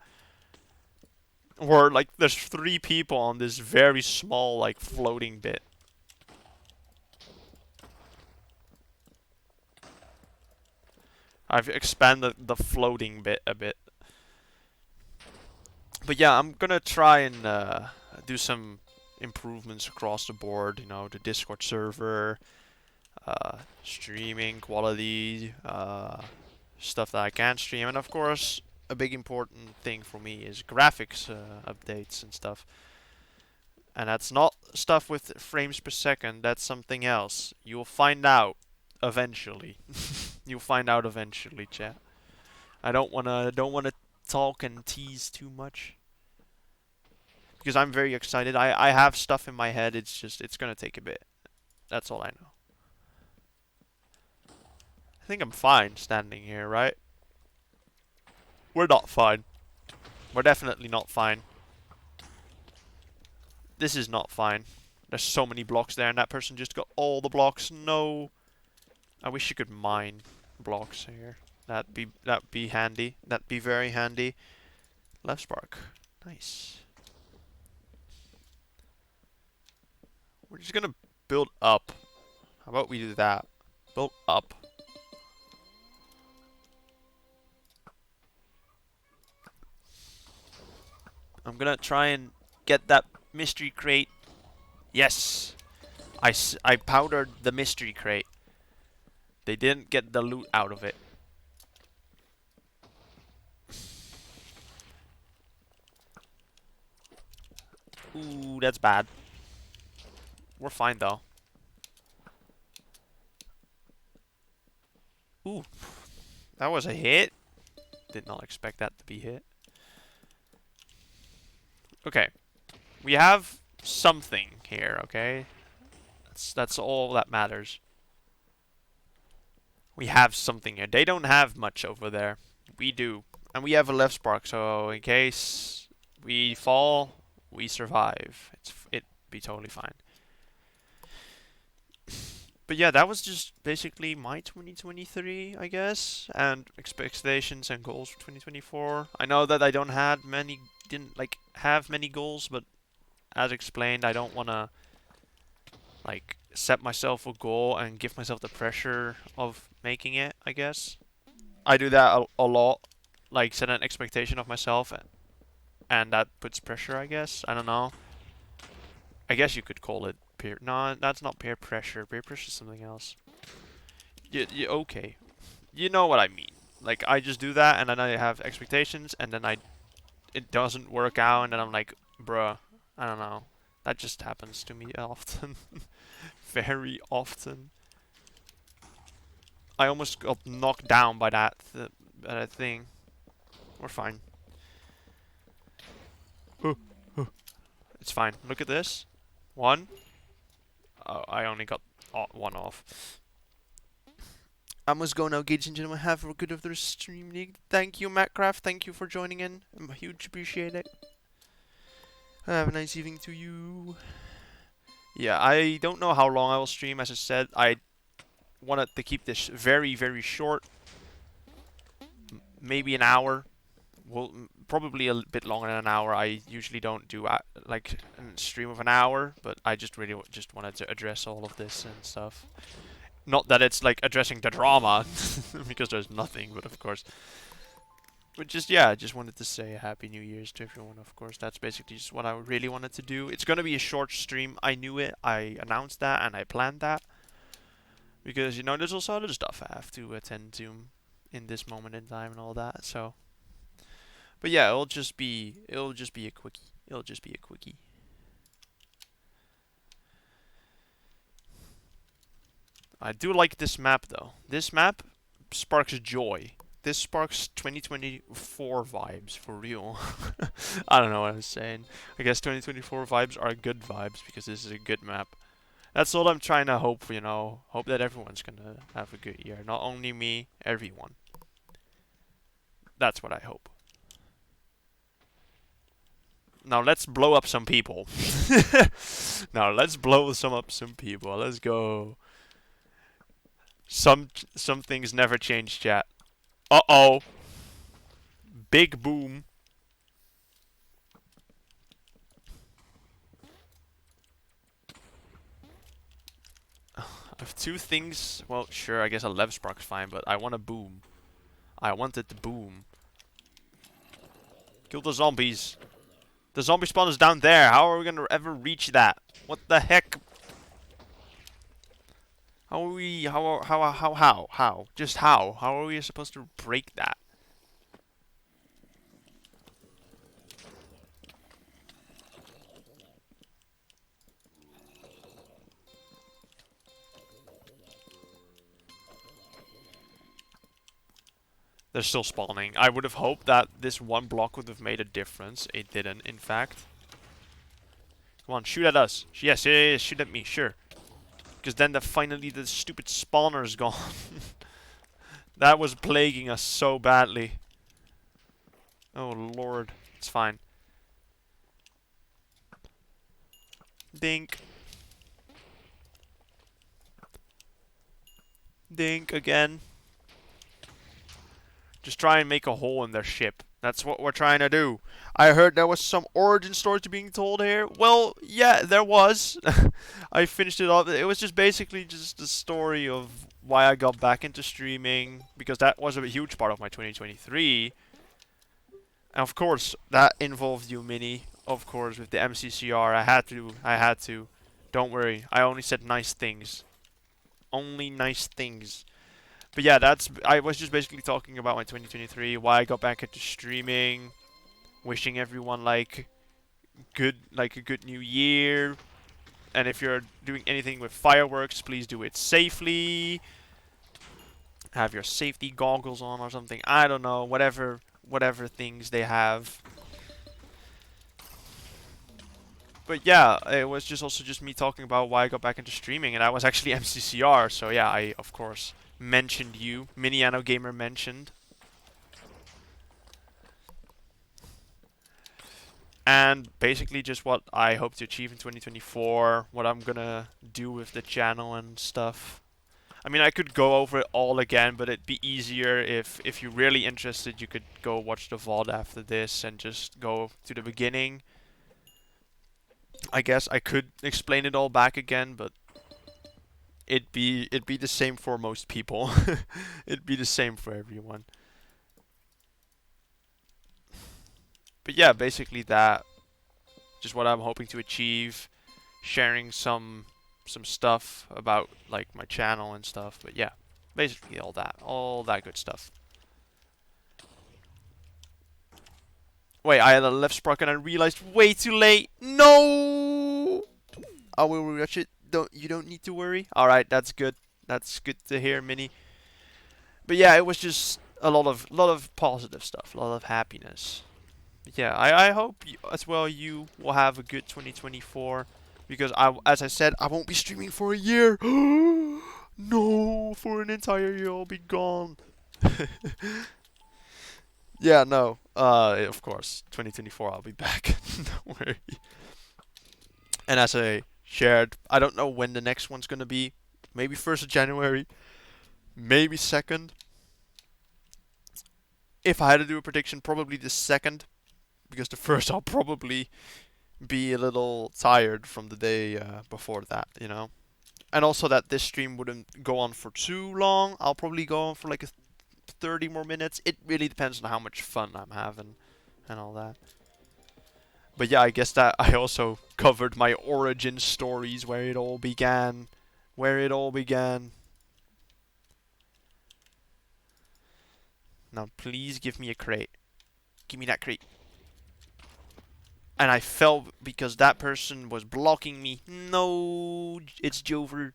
Where, like, there's 3 people on this very small, like, floating bit. I've expanded the floating bit a bit. But yeah, I'm gonna try and do some improvements across the board. You know, the Discord server, streaming quality, stuff that I can stream, and of course, a big important thing for me is graphics updates and stuff. And that's not stuff with frames per second. That's something else. You'll find out eventually. You'll find out eventually, chat. I don't wanna talk and tease too much because I'm very excited. I have stuff in my head. It's gonna take a bit. That's all I know. I think I'm fine standing here, right? We're not fine. We're definitely not fine. This is not fine. There's so many blocks there, and that person just got all the blocks. No. I wish you could mine blocks here. That'd be handy. That'd be very handy. Left spark. Nice. We're just gonna build up. How about we do that? Build up. I'm gonna try and get that mystery crate. Yes! I powdered the mystery crate. They didn't get the loot out of it. Ooh, that's bad. We're fine though. Ooh, that was a hit. Did not expect that to be hit. Okay, we have something here. Okay, that's all that matters. We have something here. They don't have much over there. We do, and we have a left spark. So in case we fall, we survive. It'd be totally fine. But yeah, that was just basically my 2023, I guess, and expectations and goals for 2024. I know that I didn't like have many goals, but as explained, I don't wanna like set myself a goal and give myself the pressure of making it, I guess. I do that a lot, like set an expectation of myself, and that puts pressure, I guess. I don't know. I guess you could call it peer. No, that's not peer pressure. Peer pressure is something else. Okay. You know what I mean. Like, I just do that, and then I have expectations, and then it doesn't work out, and then I'm like, bruh, I don't know. That just happens to me often. Very often. I almost got knocked down by that thing. We're fine. It's fine. Look at this. 1. Oh, I only got 1 off. I must go now, ladies and gentlemen. Have a good of the stream. Thank you, Mattcraft. Thank you for joining in. I huge appreciate it. Have a nice evening to you. Yeah, I don't know how long I will stream. As I said, I wanted to keep this very, very short. Maybe an hour. Well, probably a bit longer than an hour. I usually don't do like a stream of an hour, but I just really just wanted to address all of this and stuff. Not that it's like addressing the drama, because there's nothing, but of course. But just, yeah, I just wanted to say a Happy New Year's to everyone, of course. That's basically just what I really wanted to do. It's gonna be a short stream. I knew it. I announced that and I planned that. Because, you know, there's also other stuff I have to attend to in this moment in time and all that, so. But yeah, it'll just be a quickie. It'll just be a quickie. I do like this map though. This map sparks joy. This sparks 2024 vibes for real. I don't know what I was saying. I guess 2024 vibes are good vibes because this is a good map. That's all I'm trying to hope, you know. Hope that everyone's gonna have a good year. Not only me, everyone. That's what I hope. Now let's blow up some people. Now let's blow some people. Let's go. Some things never change, chat. Uh-oh. Big boom. I have two things. Well, sure, I guess a lev spark's fine, but I want a boom. I wanted the boom. Kill the zombies. The zombie spawn is down there. How are we gonna ever reach that? What the heck? How are we? How? Just how? How are we supposed to break that? They're still spawning. I would have hoped that this one block would have made a difference. It didn't, in fact. Come on, shoot at us. Yes, yes, shoot at me, sure. Because then finally the stupid spawner's gone. That was plaguing us so badly. Oh lord, it's fine. Dink. Dink again. Just try and make a hole in their ship. That's what we're trying to do. I heard there was some origin story being told here. Well, yeah, there was. I finished it off. It was just basically just the story of why I got back into streaming, because that was a huge part of my 2023. And of course, that involved you, Mini. Of course, with the MCCR, I had to. Don't worry, I only said nice things. Only nice things. But yeah, I was just basically talking about my 2023, why I got back into streaming, wishing everyone like a good new year. And if you're doing anything with fireworks, please do it safely. Have your safety goggles on or something. I don't know, whatever things they have. But yeah, it was just also just me talking about why I got back into streaming, and I was actually MCCR. So yeah, I of course mentioned you. Miniano Gamer mentioned. And basically just what I hope to achieve in 2024, what I'm gonna do with the channel and stuff. I mean, I could go over it all again, but it'd be easier if you're really interested, you could go watch the VOD after this and just go to the beginning. I guess I could explain it all back again, but it'd be the same for most people. It'd be the same for everyone. But yeah, basically that. Just what I'm hoping to achieve. Sharing some stuff about like my channel and stuff. But yeah, basically all that good stuff. Wait, I had a left spark and I realized way too late. No, I will rewatch it. You don't need to worry. All right, that's good. That's good to hear, Mini. But yeah, it was just a lot of positive stuff, a lot of happiness. But yeah, I hope as well you will have a good 2024, because as I said, I won't be streaming for a year. No, for an entire year I'll be gone. Yeah, no. Of course, 2024 I'll be back. Don't worry. And as I shared, I don't know when the next one's gonna be. Maybe 1st of January, maybe 2nd. If I had to do a prediction, probably the 2nd, because the 1st I'll probably be a little tired from the day before that, you know. And also that this stream wouldn't go on for too long. I'll probably go on for like 30 more minutes. It really depends on how much fun I'm having and all that. But yeah, I guess that I also covered my origin stories, where it all began. Where it all began. Now please give me a crate. Give me that crate. And I fell because that person was blocking me. No, it's Jover.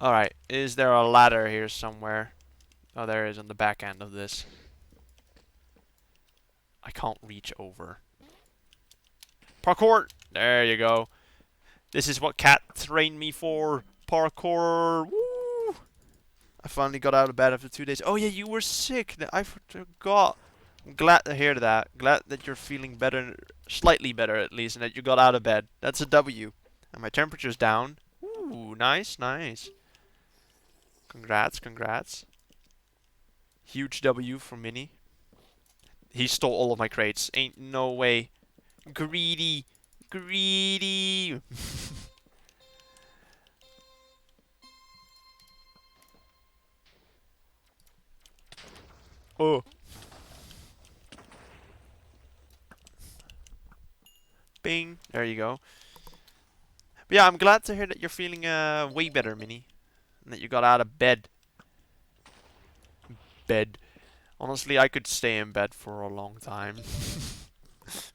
Alright, is there a ladder here somewhere? Oh, there is on the back end of this. I can't reach over. Parkour! There you go. This is what Cat trained me for. Parkour. Woo! I finally got out of bed after 2 days. Oh yeah, you were sick. I forgot. I'm glad to hear that. Glad that you're feeling better, slightly better at least, and that you got out of bed. That's a W. And my temperature's down. Ooh, nice, nice. Congrats, congrats. Huge W for Mini. He stole all of my crates. Ain't no way. Greedy. Greedy. Oh. Bing. There you go. But yeah, I'm glad to hear that you're feeling way better, Mini. And that you got out of bed. Bed. Honestly, I could stay in bed for a long time.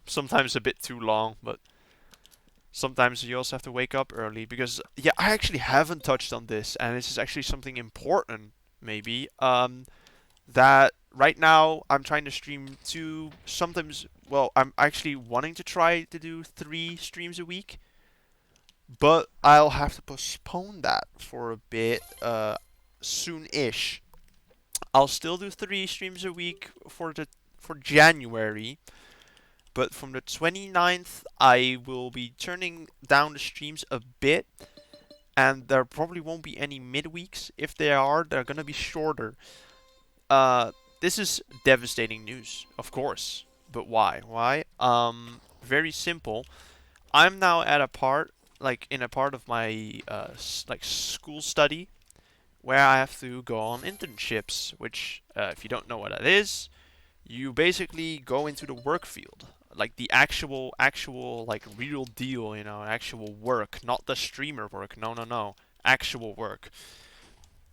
Sometimes a bit too long, but sometimes you also have to wake up early because yeah, I actually haven't touched on this, and this is actually something important, maybe. That right now I'm trying to stream two, sometimes. Well, I'm actually wanting to try to do 3 streams a week, but I'll have to postpone that for a bit, soon-ish. I'll still do 3 streams a week for January, but from the 29th, I will be turning down the streams a bit, and there probably won't be any midweeks. If they are, they're gonna be shorter. This is devastating news, of course. But why? Why? Very simple. I'm now at a part, like in a part of my like school study, where I have to go on internships. Which, if you don't know what that is, you basically go into the work field, like the actual like real deal, actual work, not the streamer work. No, no, no, actual work.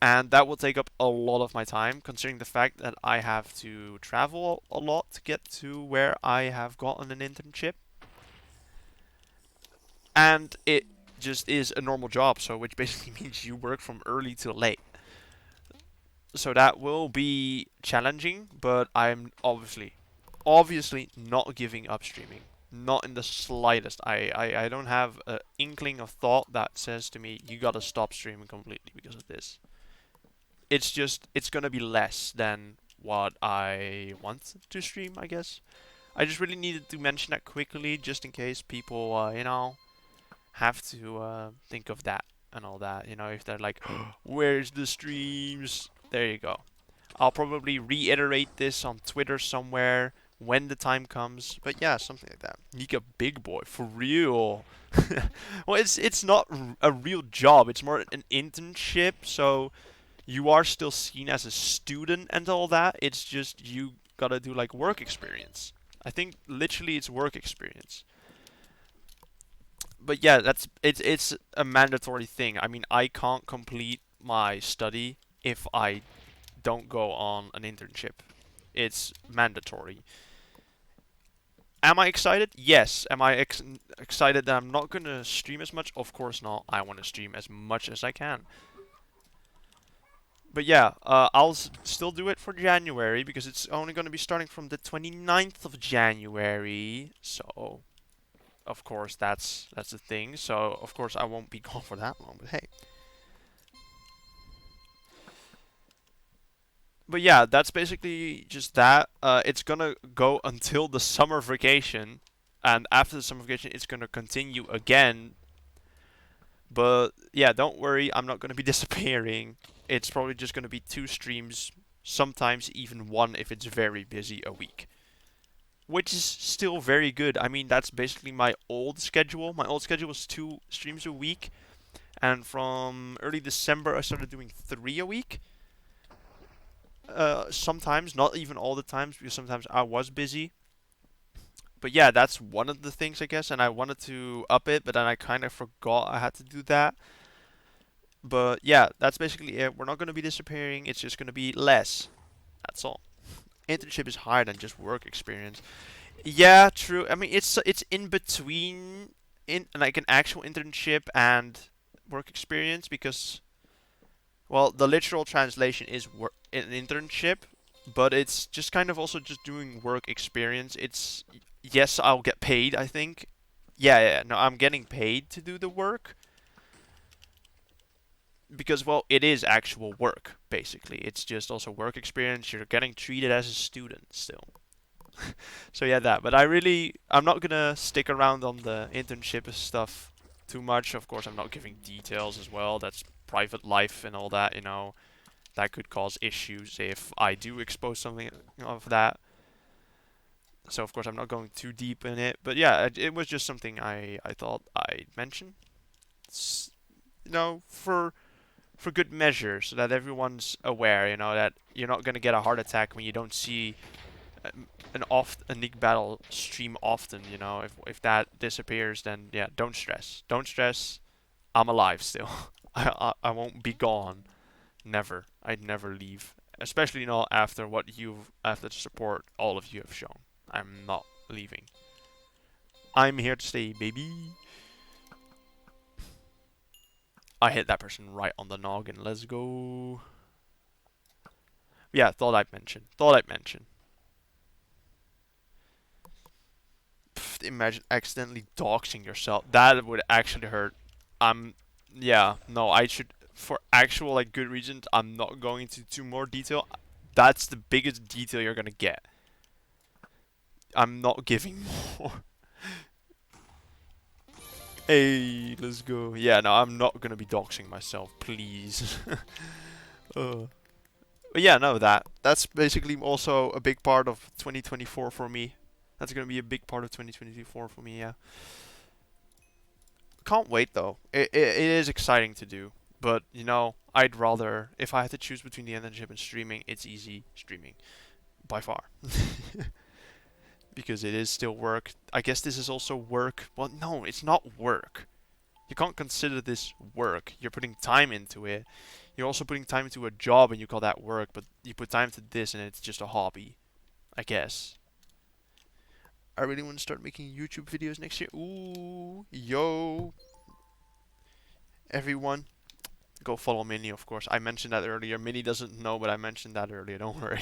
And that will take up a lot of my time, considering the fact that I have to travel a lot to get to where I have gotten an internship. And it just is a normal job, so which basically means you work from early till late. So that will be challenging, but I'm obviously not giving up streaming. Not in the slightest. I don't have an inkling of thought that says to me, you gotta stop streaming completely because of this. It's just, it's gonna be less than what I want to stream, I guess. I just really needed to mention that quickly, just in case people, have to think of that and all that. If they're like, where's the streams? There you go. I'll probably reiterate this on Twitter somewhere when the time comes. But yeah, something like that. Nika Big Boy, for real. Well, it's not a real job. It's more an internship. So you are still seen as a student and all that. It's just you gotta do like work experience. I think literally it's work experience. But yeah, it's a mandatory thing. I mean, I can't complete my study if I don't go on an internship. It's mandatory. Am I excited? Yes. Am I excited that I'm not gonna stream as much? Of course not. I want to stream as much as I can. But yeah, I'll still do it for January because it's only going to be starting from the 29th of January. So, of course, that's the thing. So, of course, I won't be gone for that long. But hey. But yeah, that's basically just that. It's gonna go until the summer vacation, and after the summer vacation, it's gonna continue again. But yeah, don't worry, I'm not gonna be disappearing. It's probably just gonna be 2 streams, sometimes even one if it's very busy a week. Which is still very good. I mean, that's basically my old schedule. My old schedule was 2 streams a week, and from early December, I started doing 3 a week. Sometimes, not even all the times, because sometimes I was busy. But yeah, that's one of the things, I guess, and I wanted to up it, but then I kind of forgot I had to do that. But yeah, that's basically it. We're not going to be disappearing, it's just going to be less. That's all. Internship is higher than just work experience. Yeah, true. I mean, it's in between in like an actual internship and work experience because, well, the literal translation is an internship, but it's just kind of also just doing work experience. It's, yes, I'll get paid, I think, Yeah, no, I'm getting paid to do the work because, well, it is actual work, basically. It's just also work experience. You're getting treated as a student still. So yeah, that. But I'm not gonna stick around on the internship stuff too much. Of course, I'm not giving details as well. That's private life and all that, that could cause issues if I do expose something of that. So of course I'm not going too deep in it, but yeah, it was just something I thought I'd mention. It's, for good measure, so that everyone's aware. That you're not gonna get a heart attack when you don't see a Nick battle stream often. If that disappears, then yeah, don't stress. Don't stress. I'm alive still. I won't be gone. Never. I'd never leave. Especially not after the support all of you have shown. I'm not leaving. I'm here to stay, baby. I hit that person right on the noggin. Let's go. Yeah, thought I'd mention. Imagine accidentally doxing yourself. That would actually hurt. Yeah, no, I should, for actual, like, good reasons, I'm not going into more detail. That's the biggest detail you're gonna get. I'm not giving more. Hey, let's go. Yeah, no, I'm not gonna be doxing myself, please. uh. But yeah, no, that's basically also a big part of 2024 for me. That's gonna be a big part of 2024 for me. Yeah, can't wait though. It is exciting to do, but I'd rather, if I had to choose between the internship and streaming, it's easy streaming by far. Because it is still work. I guess this is also work. Well, no, it's not work. You can't consider this work. You're putting time into it. You're also putting time into a job and you call that work, but you put time to this and it's just a hobby, I guess. I really want to start making YouTube videos next year. Ooh, yo. Everyone, go follow Minnie, of course. I mentioned that earlier. Minnie doesn't know, but I mentioned that earlier. Don't worry.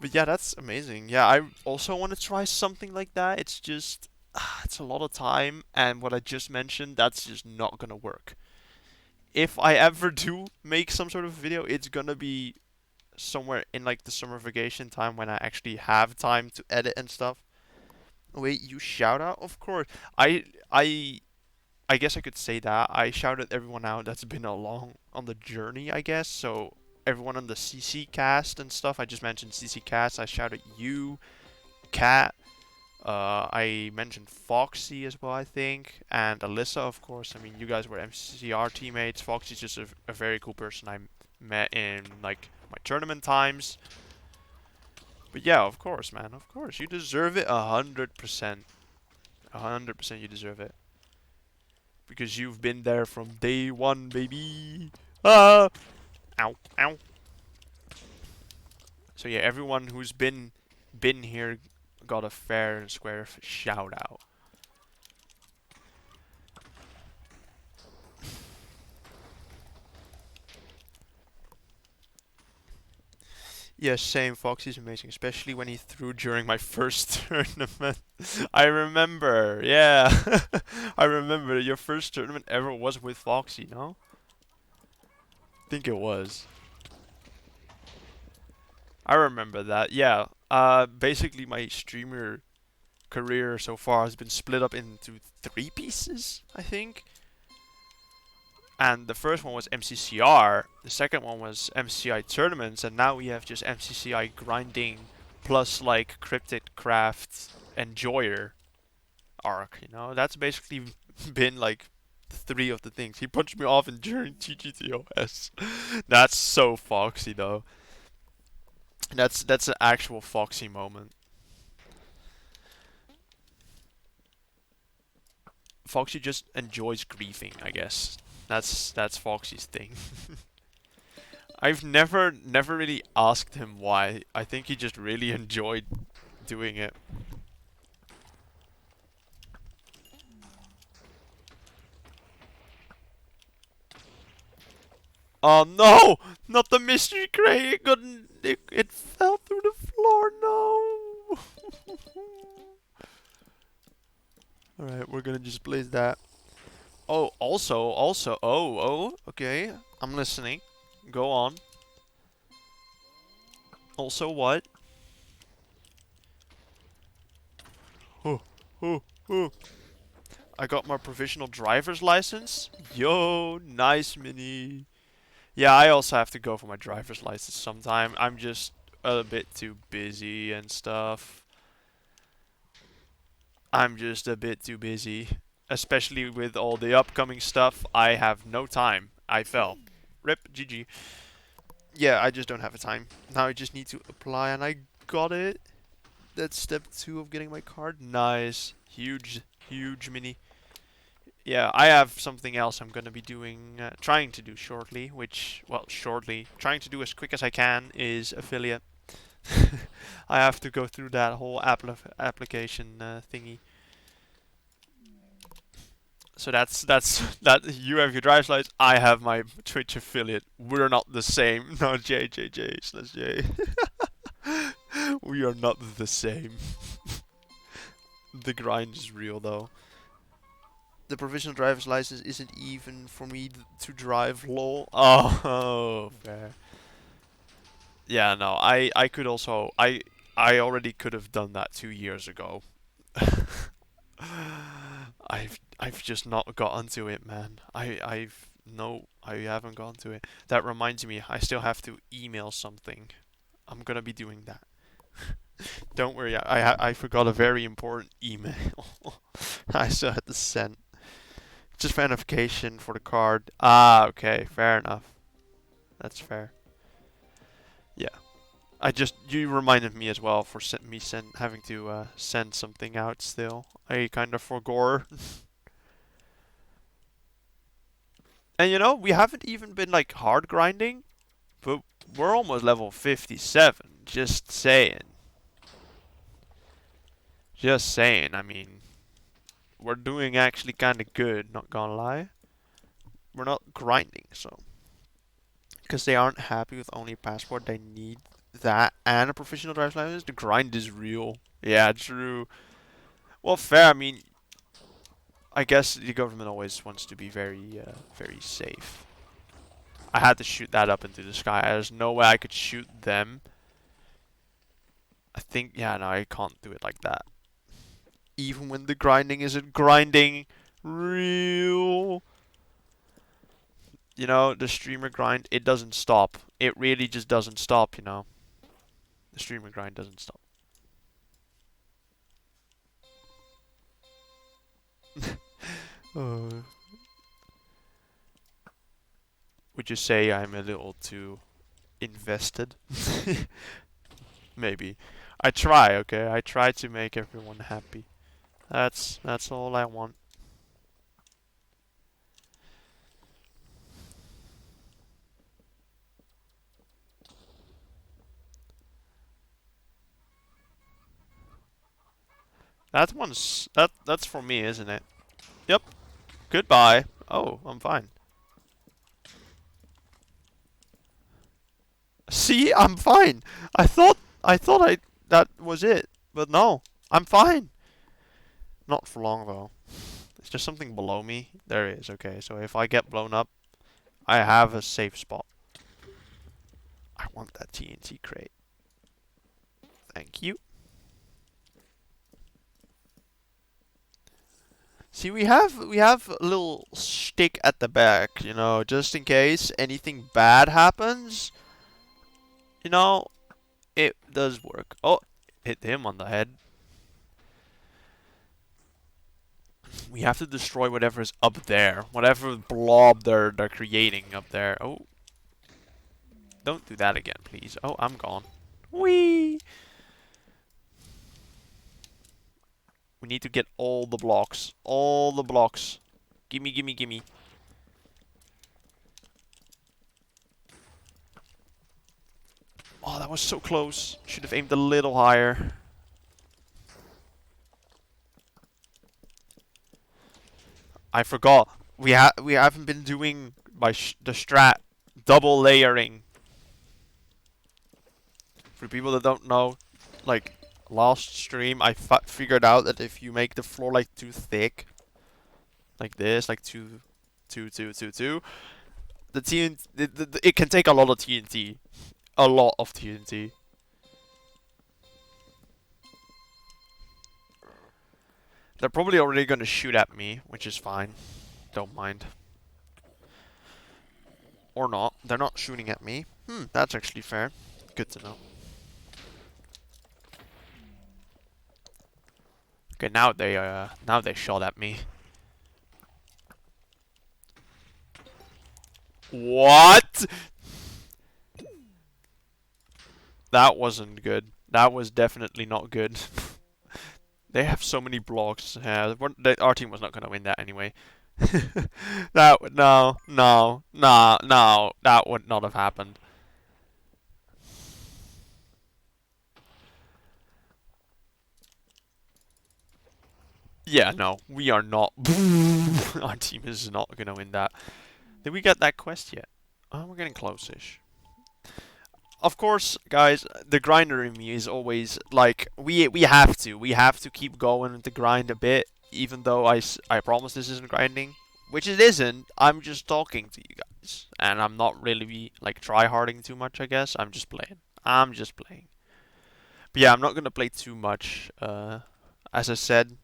But yeah, that's amazing. Yeah, I also want to try something like that. It's just, it's a lot of time, and what I just mentioned, that's just not gonna work. If I ever do make some sort of video, it's gonna be somewhere in like the summer vacation time when I actually have time to edit and stuff. Wait, you shout out? Of course. I I I guess I could say that. I shouted everyone out that's been along on the journey, I guess. So everyone on the CC cast and stuff. I just mentioned CC cast. I shouted you, Kat. I mentioned Foxy as well, I think, and Alyssa, of course. I mean, you guys were MCCR teammates. Foxy's just a very cool person I met in like my tournament times. But yeah, of course, man. Of course, you deserve it 100%. 100% you deserve it. Because you've been there from day one, baby. Ah! Ow, ow. So yeah, everyone who's been here got a fair and square shout out. Yeah, same. Foxy's amazing, especially when he threw during my first tournament. I remember, yeah. I remember your first tournament ever was with Foxy, no? I think it was. I remember that, yeah. Basically my streamer career so far has been split up into 3 pieces, I think. And the first one was MCCR, the second one was MCCI tournaments, and now we have just MCCI grinding plus like Cryptid Craft Enjoyer arc. That's basically been like 3 of the things. He punched me off during TGTOS. That's so Foxy though. That's an actual Foxy moment. Foxy just enjoys griefing, I guess. That's Foxy's thing. I've never really asked him why. I think he just really enjoyed doing it. Oh no! Not the mystery crate! It fell through the floor, no! Alright, we're gonna just place that. Oh, okay. I'm listening. Go on. Also what? Oh, oh, oh. I got my provisional driver's license. Yo, nice mini. Yeah, I also have to go for my driver's license sometime. I'm just a bit too busy and stuff. I'm just a bit too busy. Especially with all the upcoming stuff. I have no time. I fell. Rip, GG. Yeah, I just don't have a time. Now I just need to apply and I got it. That's step 2 of getting my card. Nice. Huge, huge mini. Yeah, I have something else I'm gonna be doing, trying to do shortly, which, well, shortly, trying to do as quick as I can is affiliate. I have to go through that whole application thingy. So that's that. You have your driver's license. I have my Twitch affiliate. We're not the same. No, J. We are not the same. The grind is real though. The provisional driver's license isn't even for me to drive, lol. Oh, fair. Yeah, no, I could also, I already could have done that 2 years ago. I've just not gotten to it, man. I haven't gone to it. That reminds me, I still have to email something. I'm gonna be doing that. Don't worry, I forgot a very important email. I still had to send. Just verification for the card. Ah, okay, fair enough. That's fair. Yeah. You reminded me as well for having to send something out still. I kind of forgot. And you know, we haven't even been like hard grinding, but we're almost level 57. Just saying. Just saying. I mean, we're doing actually kind of good, not gonna lie. We're not grinding, so. Because they aren't happy with only a passport, they need that and a professional driver's license. The grind is real. Yeah, true. Well, fair. I mean, I guess the government always wants to be very, very safe. I had to shoot that up into the sky. There's no way I could shoot them. I think, yeah, no, I can't do it like that. Even when the grinding isn't grinding real. You know, the streamer grind, it doesn't stop. It really just doesn't stop, you know. The streamer grind doesn't stop. uh, would you say I'm a little too invested? Maybe. I try, okay? I try to make everyone happy. That's all I want. That's for me, isn't it? Yep. Goodbye. Oh, I'm fine. See, I'm fine. I thought that was it, but no, I'm fine. Not for long though. It's just something below me. There it is. Okay, so if I get blown up, I have a safe spot. I want that TNT crate. Thank you. See, we have a little stick at the back, you know, just in case anything bad happens. You know, it does work. Oh, hit him on the head. We have to destroy whatever is up there. Whatever blob they're creating up there. Oh. Don't do that again, please. Oh, I'm gone. Whee! We need to get all the blocks. All the blocks. Gimme, gimme, gimme. Oh, that was so close. Should have aimed a little higher. I forgot. We haven't been doing the strat double layering. For people that don't know, like last stream I figured out that if you make the floor like too thick, like this, like two, the TNT, it can take a lot of TNT, a lot of TNT. They're probably already gonna shoot at me, which is fine. Don't mind. Or not. They're not shooting at me. That's actually fair. Good to know. Okay, now they shot at me. What? That wasn't good. That was definitely not good. They have so many blocks. Yeah, our team was not gonna win that anyway. No, that would not have happened. Yeah, no, we are not. Our team is not gonna win that. Did we get that quest yet? Oh, we're getting close-ish. Of course, guys, the grinder in me is always like we have to keep going with the grind a bit, even though I promise this isn't grinding, which it isn't. I'm just talking to you guys, and I'm not really like try-harding too much. I guess I'm just playing. I'm just playing. But yeah, I'm not gonna play too much. As I said,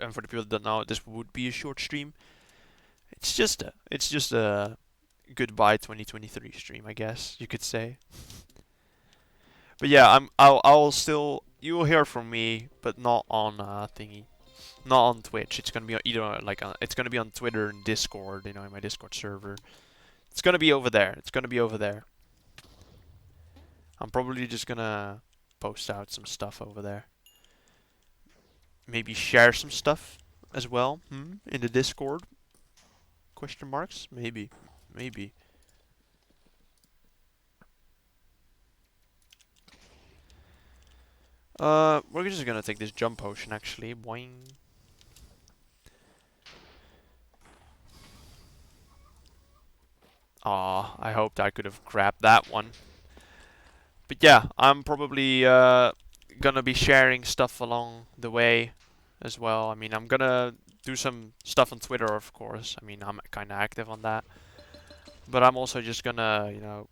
and for the people that don't know, this would be a short stream. It's just a goodbye 2023 stream, I guess you could say. But yeah, I'll still you'll hear from me, but not on thingy, not on Twitch. It's gonna be either like it's gonna be on Twitter and Discord, in my Discord server. It's gonna be over there. It's gonna be over there. I'm probably just gonna post out some stuff over there. Maybe share some stuff as well, in the Discord. Question marks? Maybe. Maybe. We're just gonna take this jump potion actually. Boing. Aw, I hoped I could have grabbed that one. But yeah, I'm probably gonna be sharing stuff along the way as well. I mean, I'm gonna do some stuff on Twitter, of course. I mean, I'm kind of active on that. But I'm also just gonna,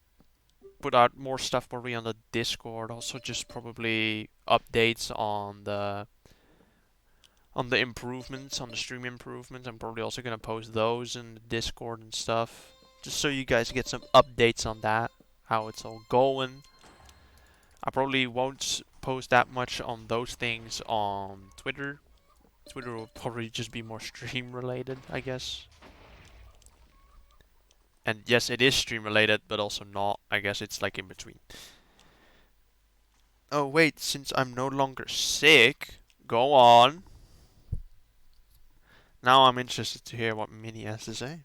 put out more stuff probably on the Discord. Also, just probably updates on the improvements, on the stream improvements. I'm probably also gonna post those in the Discord and stuff, just so you guys get some updates on that, how it's all going. I probably won't post that much on those things on Twitter. Twitter will probably just be more stream related, I guess. And yes, it is stream related, but also not. I guess it's like in between. Oh wait, since I'm no longer sick, go on. Now I'm interested to hear what Minnie has to say.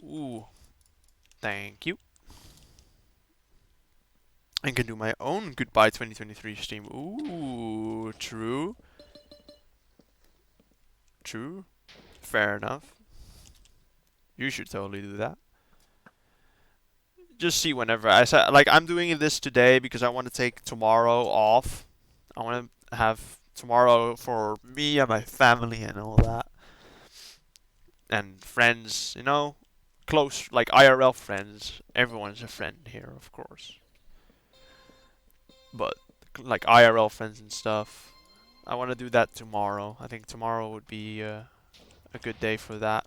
Ooh, thank you. I can do my own goodbye 2023 stream. Ooh, true. True. Fair enough. You should totally do that. Just see whenever. I said, like, I'm doing this today because I want to take tomorrow off. I want to have tomorrow for me and my family and all that. And friends, close, like IRL friends. Everyone's a friend here, of course. But, like, IRL friends and stuff. I want to do that tomorrow. I think tomorrow would be a good day for that.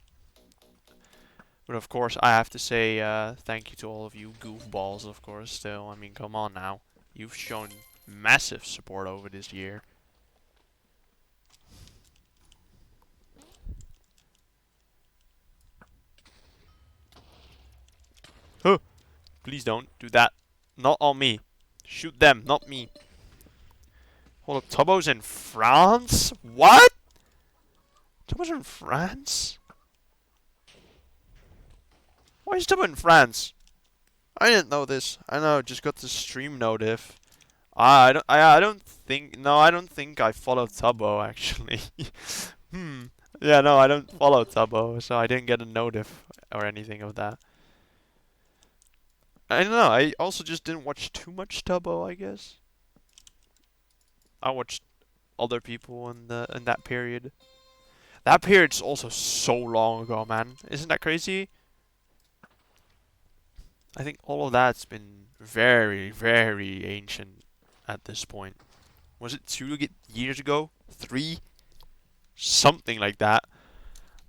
But of course, I have to say thank you to all of you goofballs, of course, still. I mean, come on now. You've shown massive support over this year. Huh! Please don't do that. Not on me. Shoot them, not me. Hold up, Tubbo's in France? What? Tubbo's in France? Why is Tubbo in France? I didn't know this. I know, just got the stream notif. I don't think, no, I don't think I follow Tubbo, actually. Yeah, no, I don't follow Tubbo, so I didn't get a notif or anything of that. I don't know, I also just didn't watch too much Tubbo, I guess. I watched other people in that period. That period's also so long ago, man. Isn't that crazy? I think all of that's been very, very ancient at this point. Was it 2 years ago? 3? Something like that.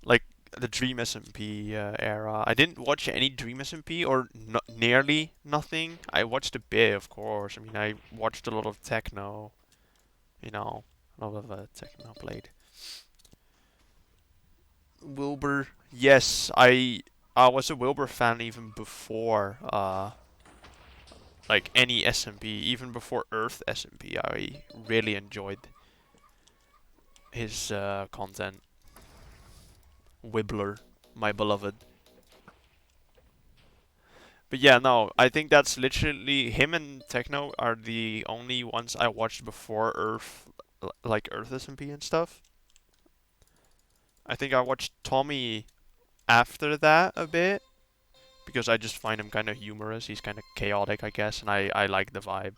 Like the Dream SMP era. I didn't watch any Dream SMP or nearly nothing. I watched a bit, of course. I mean, I watched a lot of techno. You know, a lot of techno played. Wilbur, yes, I was a Wilbur fan even before like any SMP, even before Earth SMP. I really enjoyed his content. Wibbler, my beloved. But yeah, no, I think that's literally him and Techno are the only ones I watched before Earth, like Earth SMP and stuff. I think I watched Tommy after that a bit because I just find him kind of humorous. He's kind of chaotic, I guess, and I like the vibe.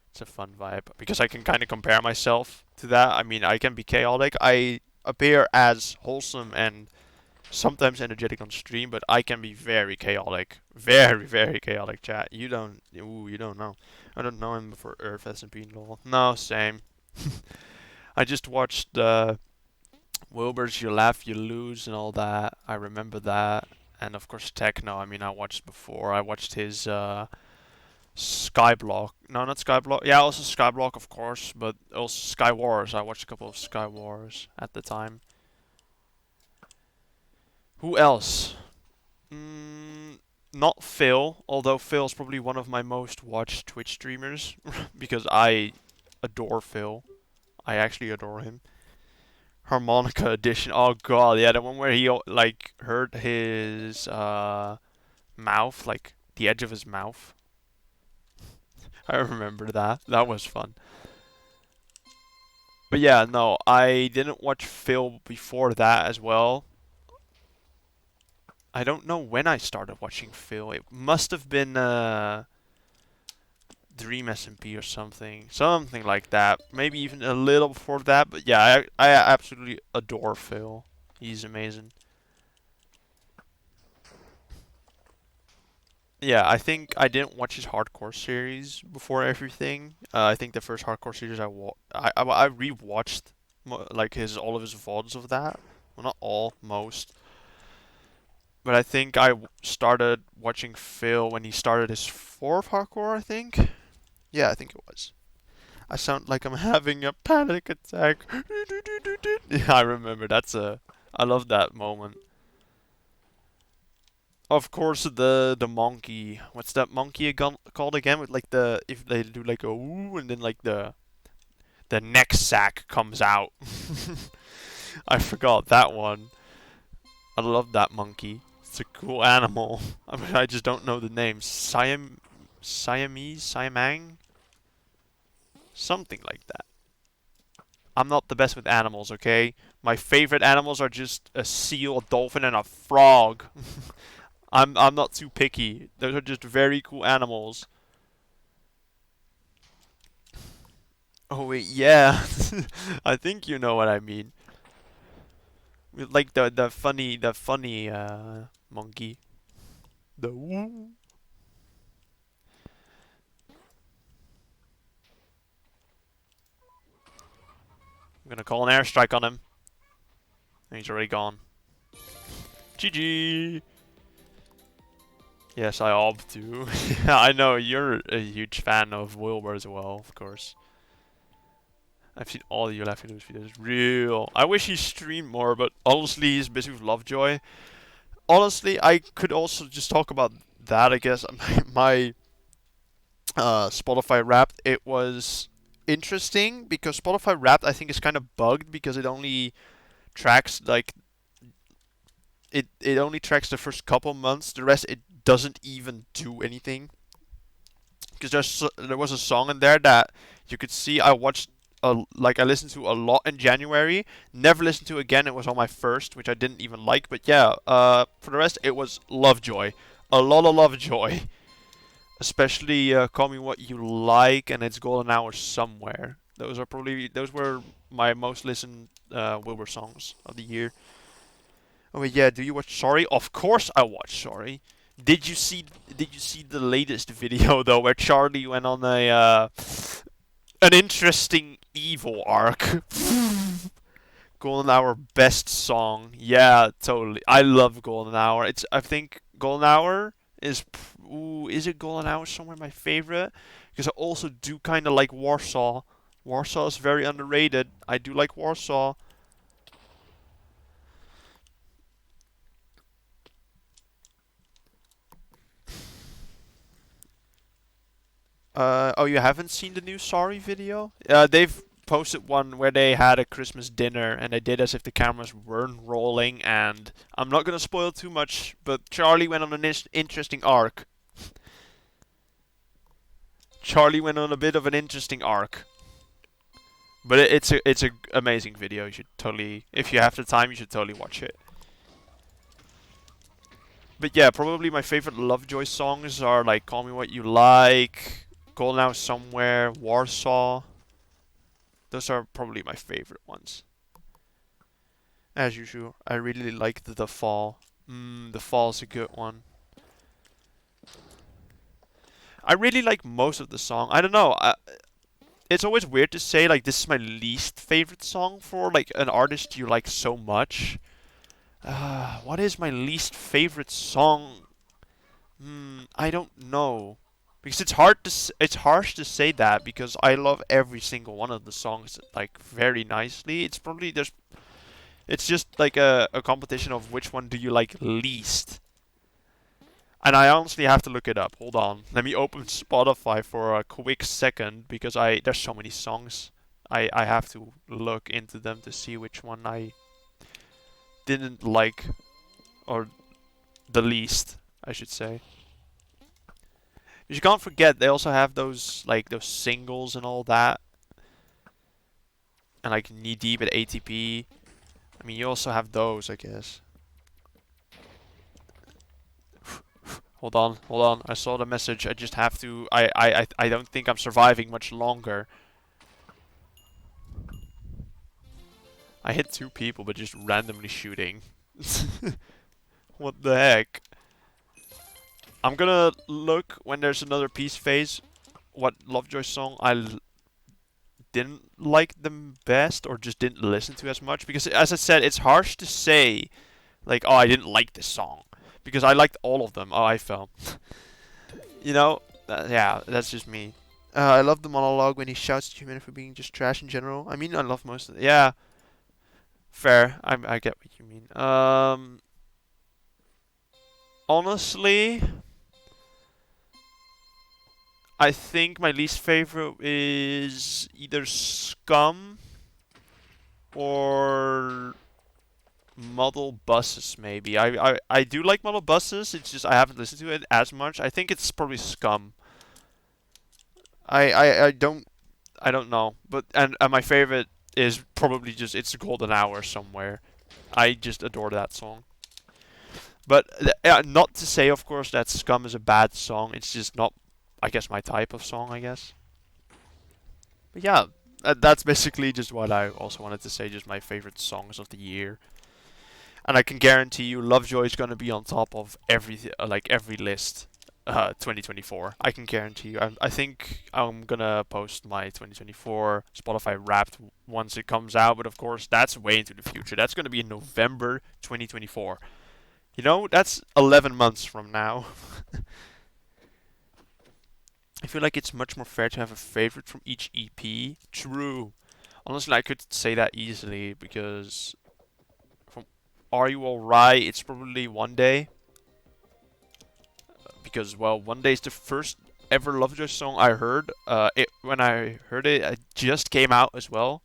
It's a fun vibe because I can kind of compare myself to that. I mean, I can be chaotic. I appear as wholesome and sometimes energetic on stream, but I can be very chaotic, very very chaotic. Chat, you don't know. I don't know him before Earth SMP and all. No, same. I just watched Wilbur's You Laugh You Lose and all that. I remember that, and of course Techno. I mean, I watched before. I watched his Skyblock. No, not Skyblock. Yeah, also Skyblock, of course, but also Sky Wars. I watched a couple of Sky Wars at the time. Who else? Not Phil, although Phil's probably one of my most watched Twitch streamers because I adore Phil. I actually adore him. Harmonica Edition. Oh god, yeah, the one where he like hurt his mouth, like the edge of his mouth. I remember that. That was fun. But yeah, no, I didn't watch Phil before that as well. I don't know when I started watching Phil. It must have been Dream SMP or something. Something like that. Maybe even a little before that. But yeah, I absolutely adore Phil. He's amazing. Yeah, I think I didn't watch his hardcore series before everything. I think the first hardcore series I rewatched like his all of his VODs of that. Well, not all, most. But I think I started watching Phil when he started his fourth hardcore. I think. Yeah, I think it was. I sound like I'm having a panic attack. Yeah, I remember. I love that moment. Of course, the monkey. What's that monkey called again? With like the if they do like a ooh and then like the neck sack comes out. I forgot that one. I love that monkey. It's a cool animal. I mean, I just don't know the name. Siamang, something like that. I'm not the best with animals, okay? My favorite animals are just a seal, a dolphin, and a frog. I'm not too picky. Those are just very cool animals. Oh wait, yeah. I think you know what I mean. Like the funny monkey. The woo. I'm gonna call an airstrike on him. And he's already gone. GG. Yes, I opt to. I know you're a huge fan of Wilbur as well, of course. I've seen all your Laughing News videos. Real. I wish he streamed more, but honestly, he's busy with Lovejoy. Honestly, I could also just talk about that, I guess. My Spotify Wrapped, it was interesting because Spotify Wrapped, I think, is kind of bugged because it only tracks, like, it only tracks the first couple months. The rest, it doesn't even do anything. Because there was a song in there that you could see I watched like I listened to a lot in January. Never listened to again. It was on my first, which I didn't even like. But yeah, for the rest, it was Lovejoy. A lot of Lovejoy. Especially Call Me What You Like and It's Golden Hour Somewhere. Those were my most listened Wilbur songs of the year. Oh yeah, do you watch Sorry? Of course I watch Sorry. Did you see did you see the latest video though where Charlie went on a an interesting evil arc? Golden Hour best song. Yeah, totally. I love Golden Hour. I think Golden Hour is ooh, is it Golden Hour somewhere my favorite? Because I also do kind of like Warsaw. Warsaw is very underrated. I do like Warsaw. Oh, you haven't seen the new Sorry video? They've posted one where they had a Christmas dinner and they did as if the cameras weren't rolling. And I'm not gonna spoil too much, but Charlie went on an interesting arc. Charlie went on a bit of an interesting arc, but it's a amazing video. You should totally, if you have the time, you should totally watch it. But yeah, probably my favorite Lovejoy songs are like "Call Me What You Like," "Golden Hour Somewhere," "Warsaw." Those are probably my favorite ones. As usual, I really like The Fall. The Fall's a good one. I really like most of the song. I don't know. It's always weird to say like this is my least favorite song for like an artist you like so much. What is my least favorite song? I don't know. Because it's harsh to say that because I love every single one of the songs like very nicely. It's just like a competition of which one do you like least. And I honestly have to look it up. Hold on. Let me open Spotify for a quick second because there's so many songs. I have to look into them to see which one I didn't like or the least, I should say. You can't forget they also have those singles and all that, and like Knee Deep at ATP. I mean, you also have those, I guess. Hold on, hold on. I saw the message. I just have to. I don't think I'm surviving much longer. I hit two people, but just randomly shooting. What the heck? I'm gonna look when there's another peace phase. What Lovejoy song didn't like them best or just didn't listen to as much because as I said it's harsh to say like oh I didn't like this song because I liked all of them. Oh I felt you know yeah that's just me. I love the monologue when he shouts at human for being just trash in general. I mean I love most of it. Yeah, fair. I get what you mean. Honestly, I think my least favorite is either Scum or Model Buses, maybe. I do like Model Buses. It's just I haven't listened to it as much. I think it's probably Scum. I don't know, but and my favorite is probably just it's a Golden Hour somewhere. I just adore that song. But not to say, of course, that Scum is a bad song. It's just not, I guess, my type of song. I guess. But yeah, that's basically just what I also wanted to say. Just my favorite songs of the year. And I can guarantee you, Lovejoy is gonna be on top of every list. 2024. I can guarantee you. I think I'm gonna post my 2024 Spotify Wrapped once it comes out, but of course that's way into the future. That's gonna be in November 2024. You know, that's 11 months from now. I feel like it's much more fair to have a favorite from each EP. True. Honestly, I could say that easily because from Are You Alright, it's probably One Day. Because, well, One Day is the first ever Lovejoy song I heard. When I heard it, it just came out as well.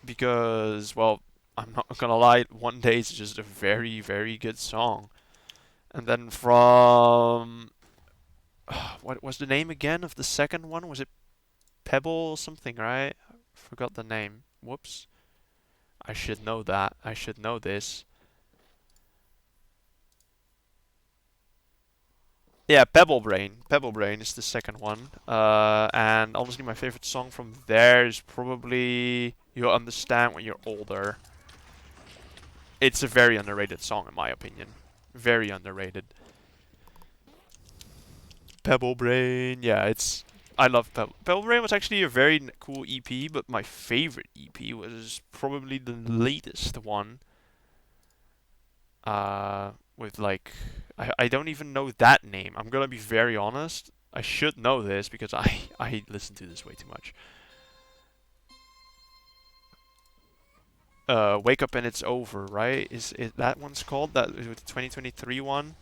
Because, well, I'm not gonna lie, One Day is just a very, very good song. And then from what was the name again of the second one? Was it Pebble something, right? Forgot the name. Whoops. I should know that. I should know this. Yeah, Pebble Brain. Pebble Brain is the second one. And honestly, my favorite song from there is probably "You'll Understand When You're Older." It's a very underrated song, in my opinion. Very underrated. Pebble Brain. Yeah, it's. I love Pebble. Pebble Brain was actually a very cool EP, but my favorite EP was probably the latest one. With like, I don't even know that name. I'm gonna be very honest. I should know this because I listen to this way too much. Wake Up and It's Over, right? Is that one's called that? Is it the 2023 one?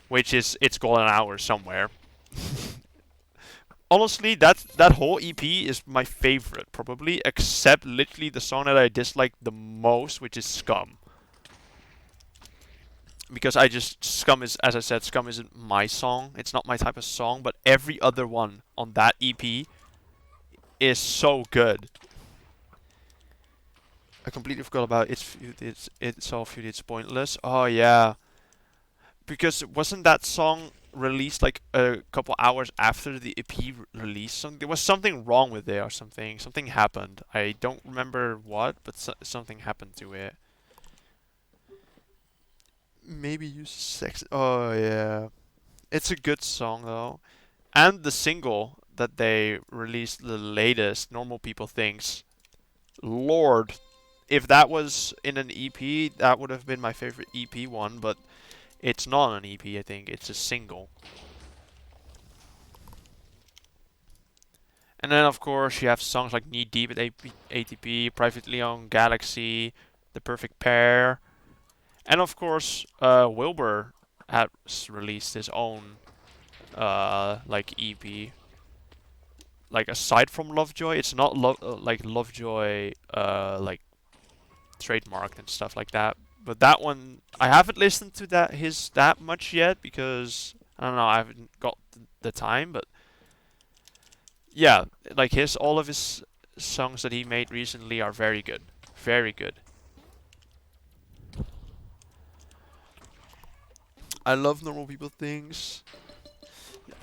Which is It's Golden Hour somewhere. Honestly, that whole EP is my favorite, probably, except literally the song that I dislike the most, which is Scum. Because I just Scum is, as I said, Scum isn't my song. It's not my type of song, but every other one on that EP is so good. I completely forgot about it's all futile, it's pointless. Oh yeah, because wasn't that song released like a couple hours after the EP release? There was something wrong with it or something. Something happened. I don't remember what, but something happened to it. Maybe use sex. Oh yeah, it's a good song though, and the single that they released, the latest, "Normal People Thinks." Lord, if that was in an EP, that would have been my favorite EP one, but it's not an EP, I think. It's a single. And then, of course, you have songs like Knee Deep at ATP, Privately Owned Galaxy, The Perfect Pair. And, of course, Wilbur has released his own, like, EP. Like, aside from Lovejoy, it's not like Lovejoy, like, trademarked and stuff like that. But that one, I haven't listened to that much yet because I don't know, I haven't got the time. But yeah, like all of his songs that he made recently are very good, very good. I love Normal People Things.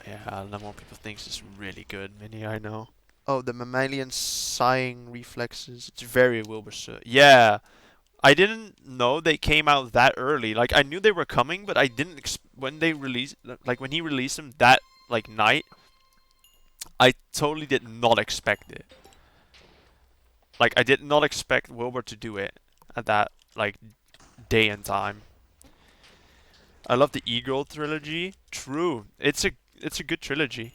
Yeah, Normal People Things is really good. Many I know. Oh, the mammalian sighing reflexes. It's very Wilbur. Yeah, I didn't know they came out that early. Like I knew they were coming, but I didn't when they released like when he released them that like night. I totally did not expect it. Like I did not expect Wilbur to do it at that like day and time. I love the E-Girl trilogy. True, it's a good trilogy,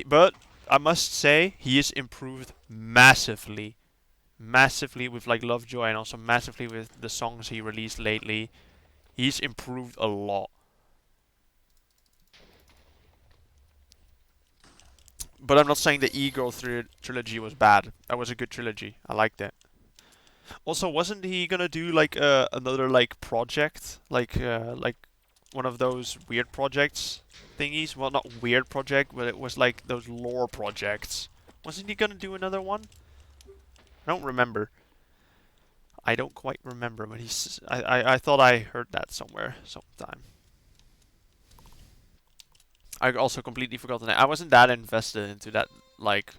but I must say he has improved massively, massively with like Lovejoy and also massively with the songs he released lately. He's improved a lot. But I'm not saying the E-Girl trilogy was bad. That was a good trilogy. I liked it. Also, wasn't he gonna do like another like project, like one of those weird projects thingies? Well, not weird project, but it was like those lore projects. Wasn't he gonna do another one? I don't remember. I don't quite remember, but I thought I heard that somewhere sometime. I also completely forgot the name. I wasn't that invested into that like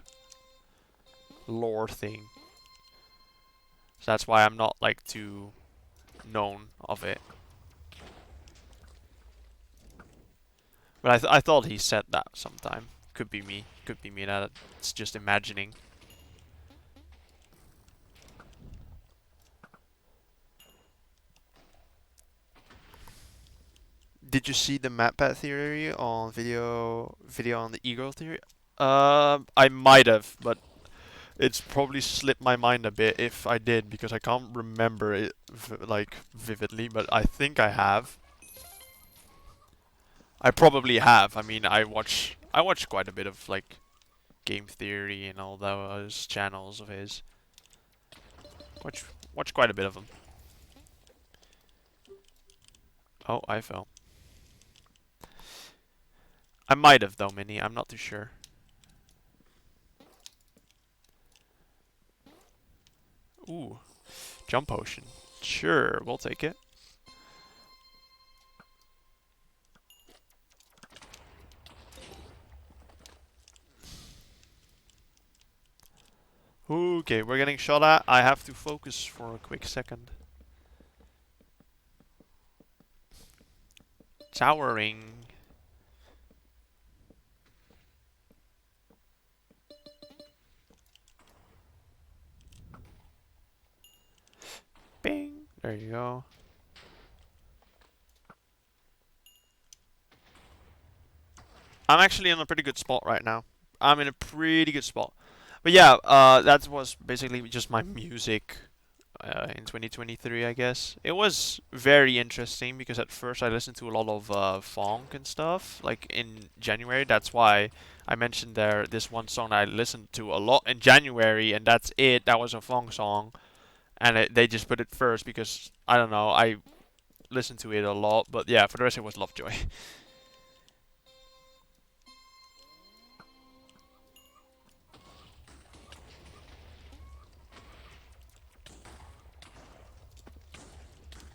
lore thing. So that's why I'm not like too known of it. But I thought he said that sometime. Could be me. Could be me. That's just imagining. Did you see the MatPat theory on video on the ego theory? I might have, but it's probably slipped my mind a bit if I did because I can't remember it like vividly, but I think I have. I probably have. I mean, I watch quite a bit of like game theory and all those channels of his. Watch watch quite a bit of them. Oh, I fell. I might have though, Minnie. I'm not too sure. Ooh, jump potion. Sure, we'll take it. Okay, we're getting shot at. I have to focus for a quick second. Towering. Bing. There you go. I'm actually in a pretty good spot right now. I'm in a pretty good spot. But yeah, that was basically just my music in 2023, I guess. It was very interesting because at first I listened to a lot of funk and stuff, like in January. That's why I mentioned there this one song I listened to a lot in January, and that's it. That was a funk song, and they just put it first because I don't know. I listened to it a lot, but yeah, for the rest it was Lovejoy.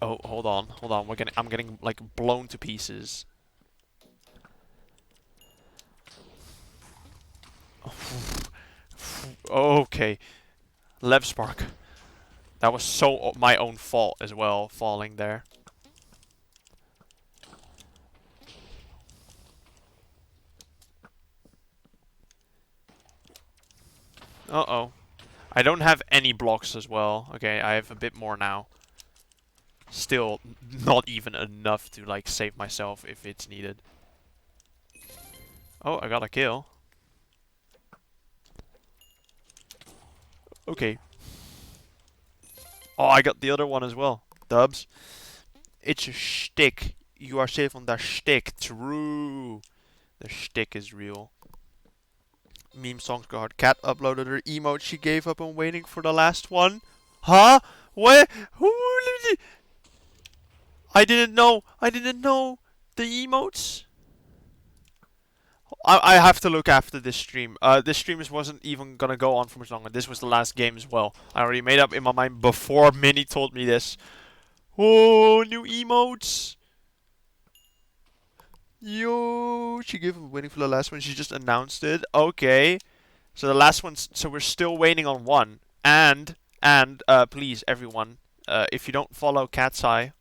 Oh, hold on, hold on. I'm getting like blown to pieces. Okay, Lev Spark. That was so my own fault as well, falling there. Uh-oh. I don't have any blocks as well. Okay, I have a bit more now. Still not even enough to like save myself if it's needed. Oh, I got a kill. Okay. Oh, I got the other one as well. Dubs. It's a shtick. You are safe on the shtick. True. The shtick is real. Meme songs go hard. Cat uploaded her emote. She gave up on waiting for the last one. Huh? Where? Who? I didn't know. I didn't know the emotes. I have to look after this stream. This stream wasn't even gonna go on for much longer. This was the last game as well. I already made up in my mind before Minnie told me this. Oh, new emotes. Yo, she gave up waiting for the last one. She just announced it. Okay. So the last one. So we're still waiting on one. And please everyone, if you don't follow Cat's Eye,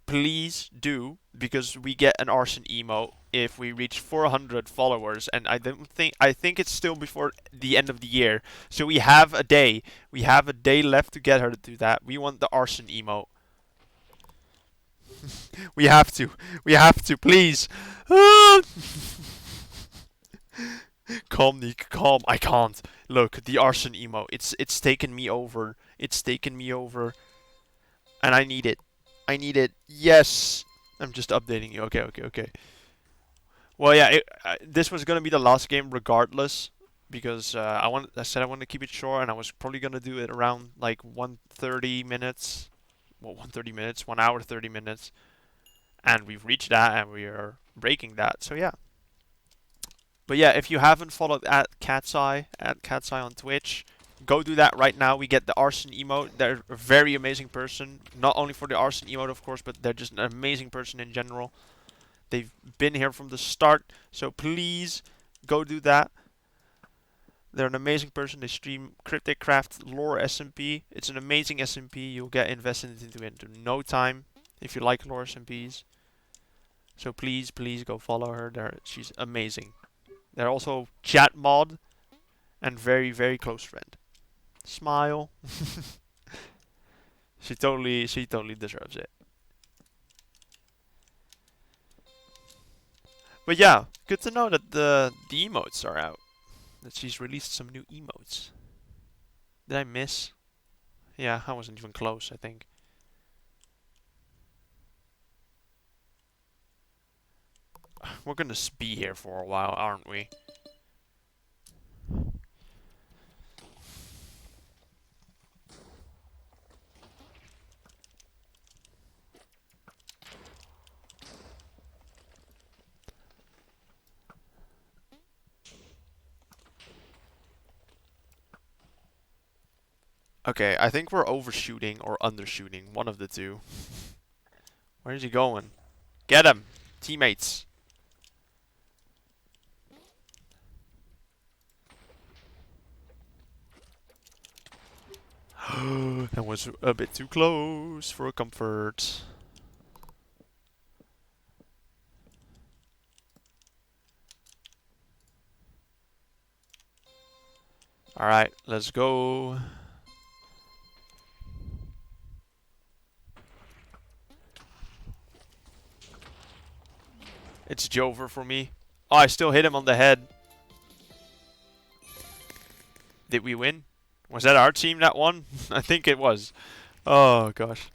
please do, because we get an arson emote if we reach 400 followers, and I think it's still before the end of the year. So we have a day. We have a day left to get her to do that. We want the arson emote. We have to. We have to, please. Calm, Nick, calm. I can't. Look, the arson emote. It's taken me over. It's taken me over. And I need it. I need it. Yes. I'm just updating you. Okay, okay, okay. Well, yeah, this was gonna be the last game regardless, because I said I wanted to keep it short, and I was probably gonna do it around like 130 minutes. Well, 130 minutes, 1 hour 30 minutes, and we've reached that, and we are breaking that. So yeah. But yeah, if you haven't followed at Cat's Eye on Twitch, go do that right now. We get the arson emote. They're a very amazing person, not only for the arson emote, of course, but they're just an amazing person in general. They've been here from the start, so please go do that. They're an amazing person. They stream Cryptic Craft Lore SMP. It's an amazing SMP. You'll get invested into it in no time if you like lore SMPs. So please, please go follow her. She's amazing. They're also chat mod and very, very close friend. Smile. She totally deserves it. But yeah, good to know that the emotes are out. That she's released some new emotes. Did I miss? Yeah, I wasn't even close, I think. We're gonna be here for a while, aren't we? Okay, I think we're overshooting or undershooting. One of the two. Where's he going? Get him! Teammates! That was a bit too close for comfort. Alright, let's go. It's Jover for me. Oh, I still hit him on the head. Did we win? Was that our team that won? I think it was. Oh, gosh.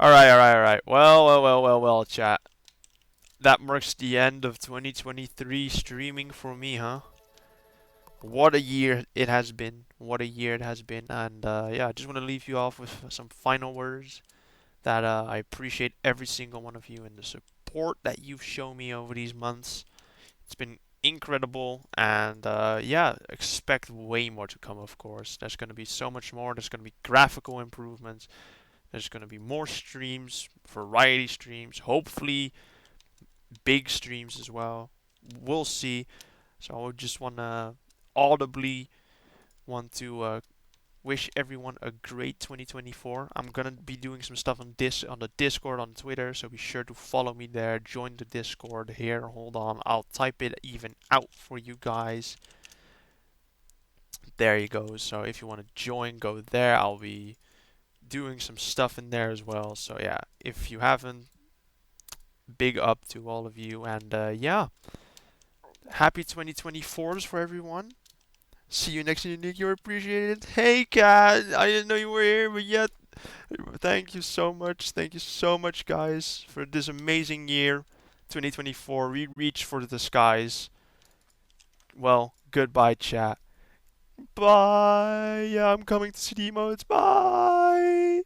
Alright, alright, alright. Well, chat. That marks the end of 2023 streaming for me, huh? What a year it has been. What a year it has been. And yeah, I just want to leave you off with some final words. That I appreciate every single one of you and the support that you've shown me over these months. It's been incredible, and yeah, expect way more to come, of course. There's going to be so much more. There's going to be graphical improvements. There's going to be more streams, variety streams, hopefully big streams as well. We'll see. So I just want to audibly want to wish everyone a great 2024. I'm gonna be doing some stuff on the Discord on Twitter, so be sure to follow me there. Join the Discord here. Hold on, I'll type it even out for you guys. There you go. So if you want to join, go there. I'll be doing some stuff in there as well. So yeah, if you haven't, big up to all of you, and yeah, happy 2024s for everyone. See you next year, Nick. You're appreciated. Hey, Cat. I didn't know you were here, but yeah, thank you so much. Thank you so much, guys, for this amazing year, 2024. We reach for the skies. Well, goodbye, chat. Bye. Yeah, I'm coming to city modes. Bye.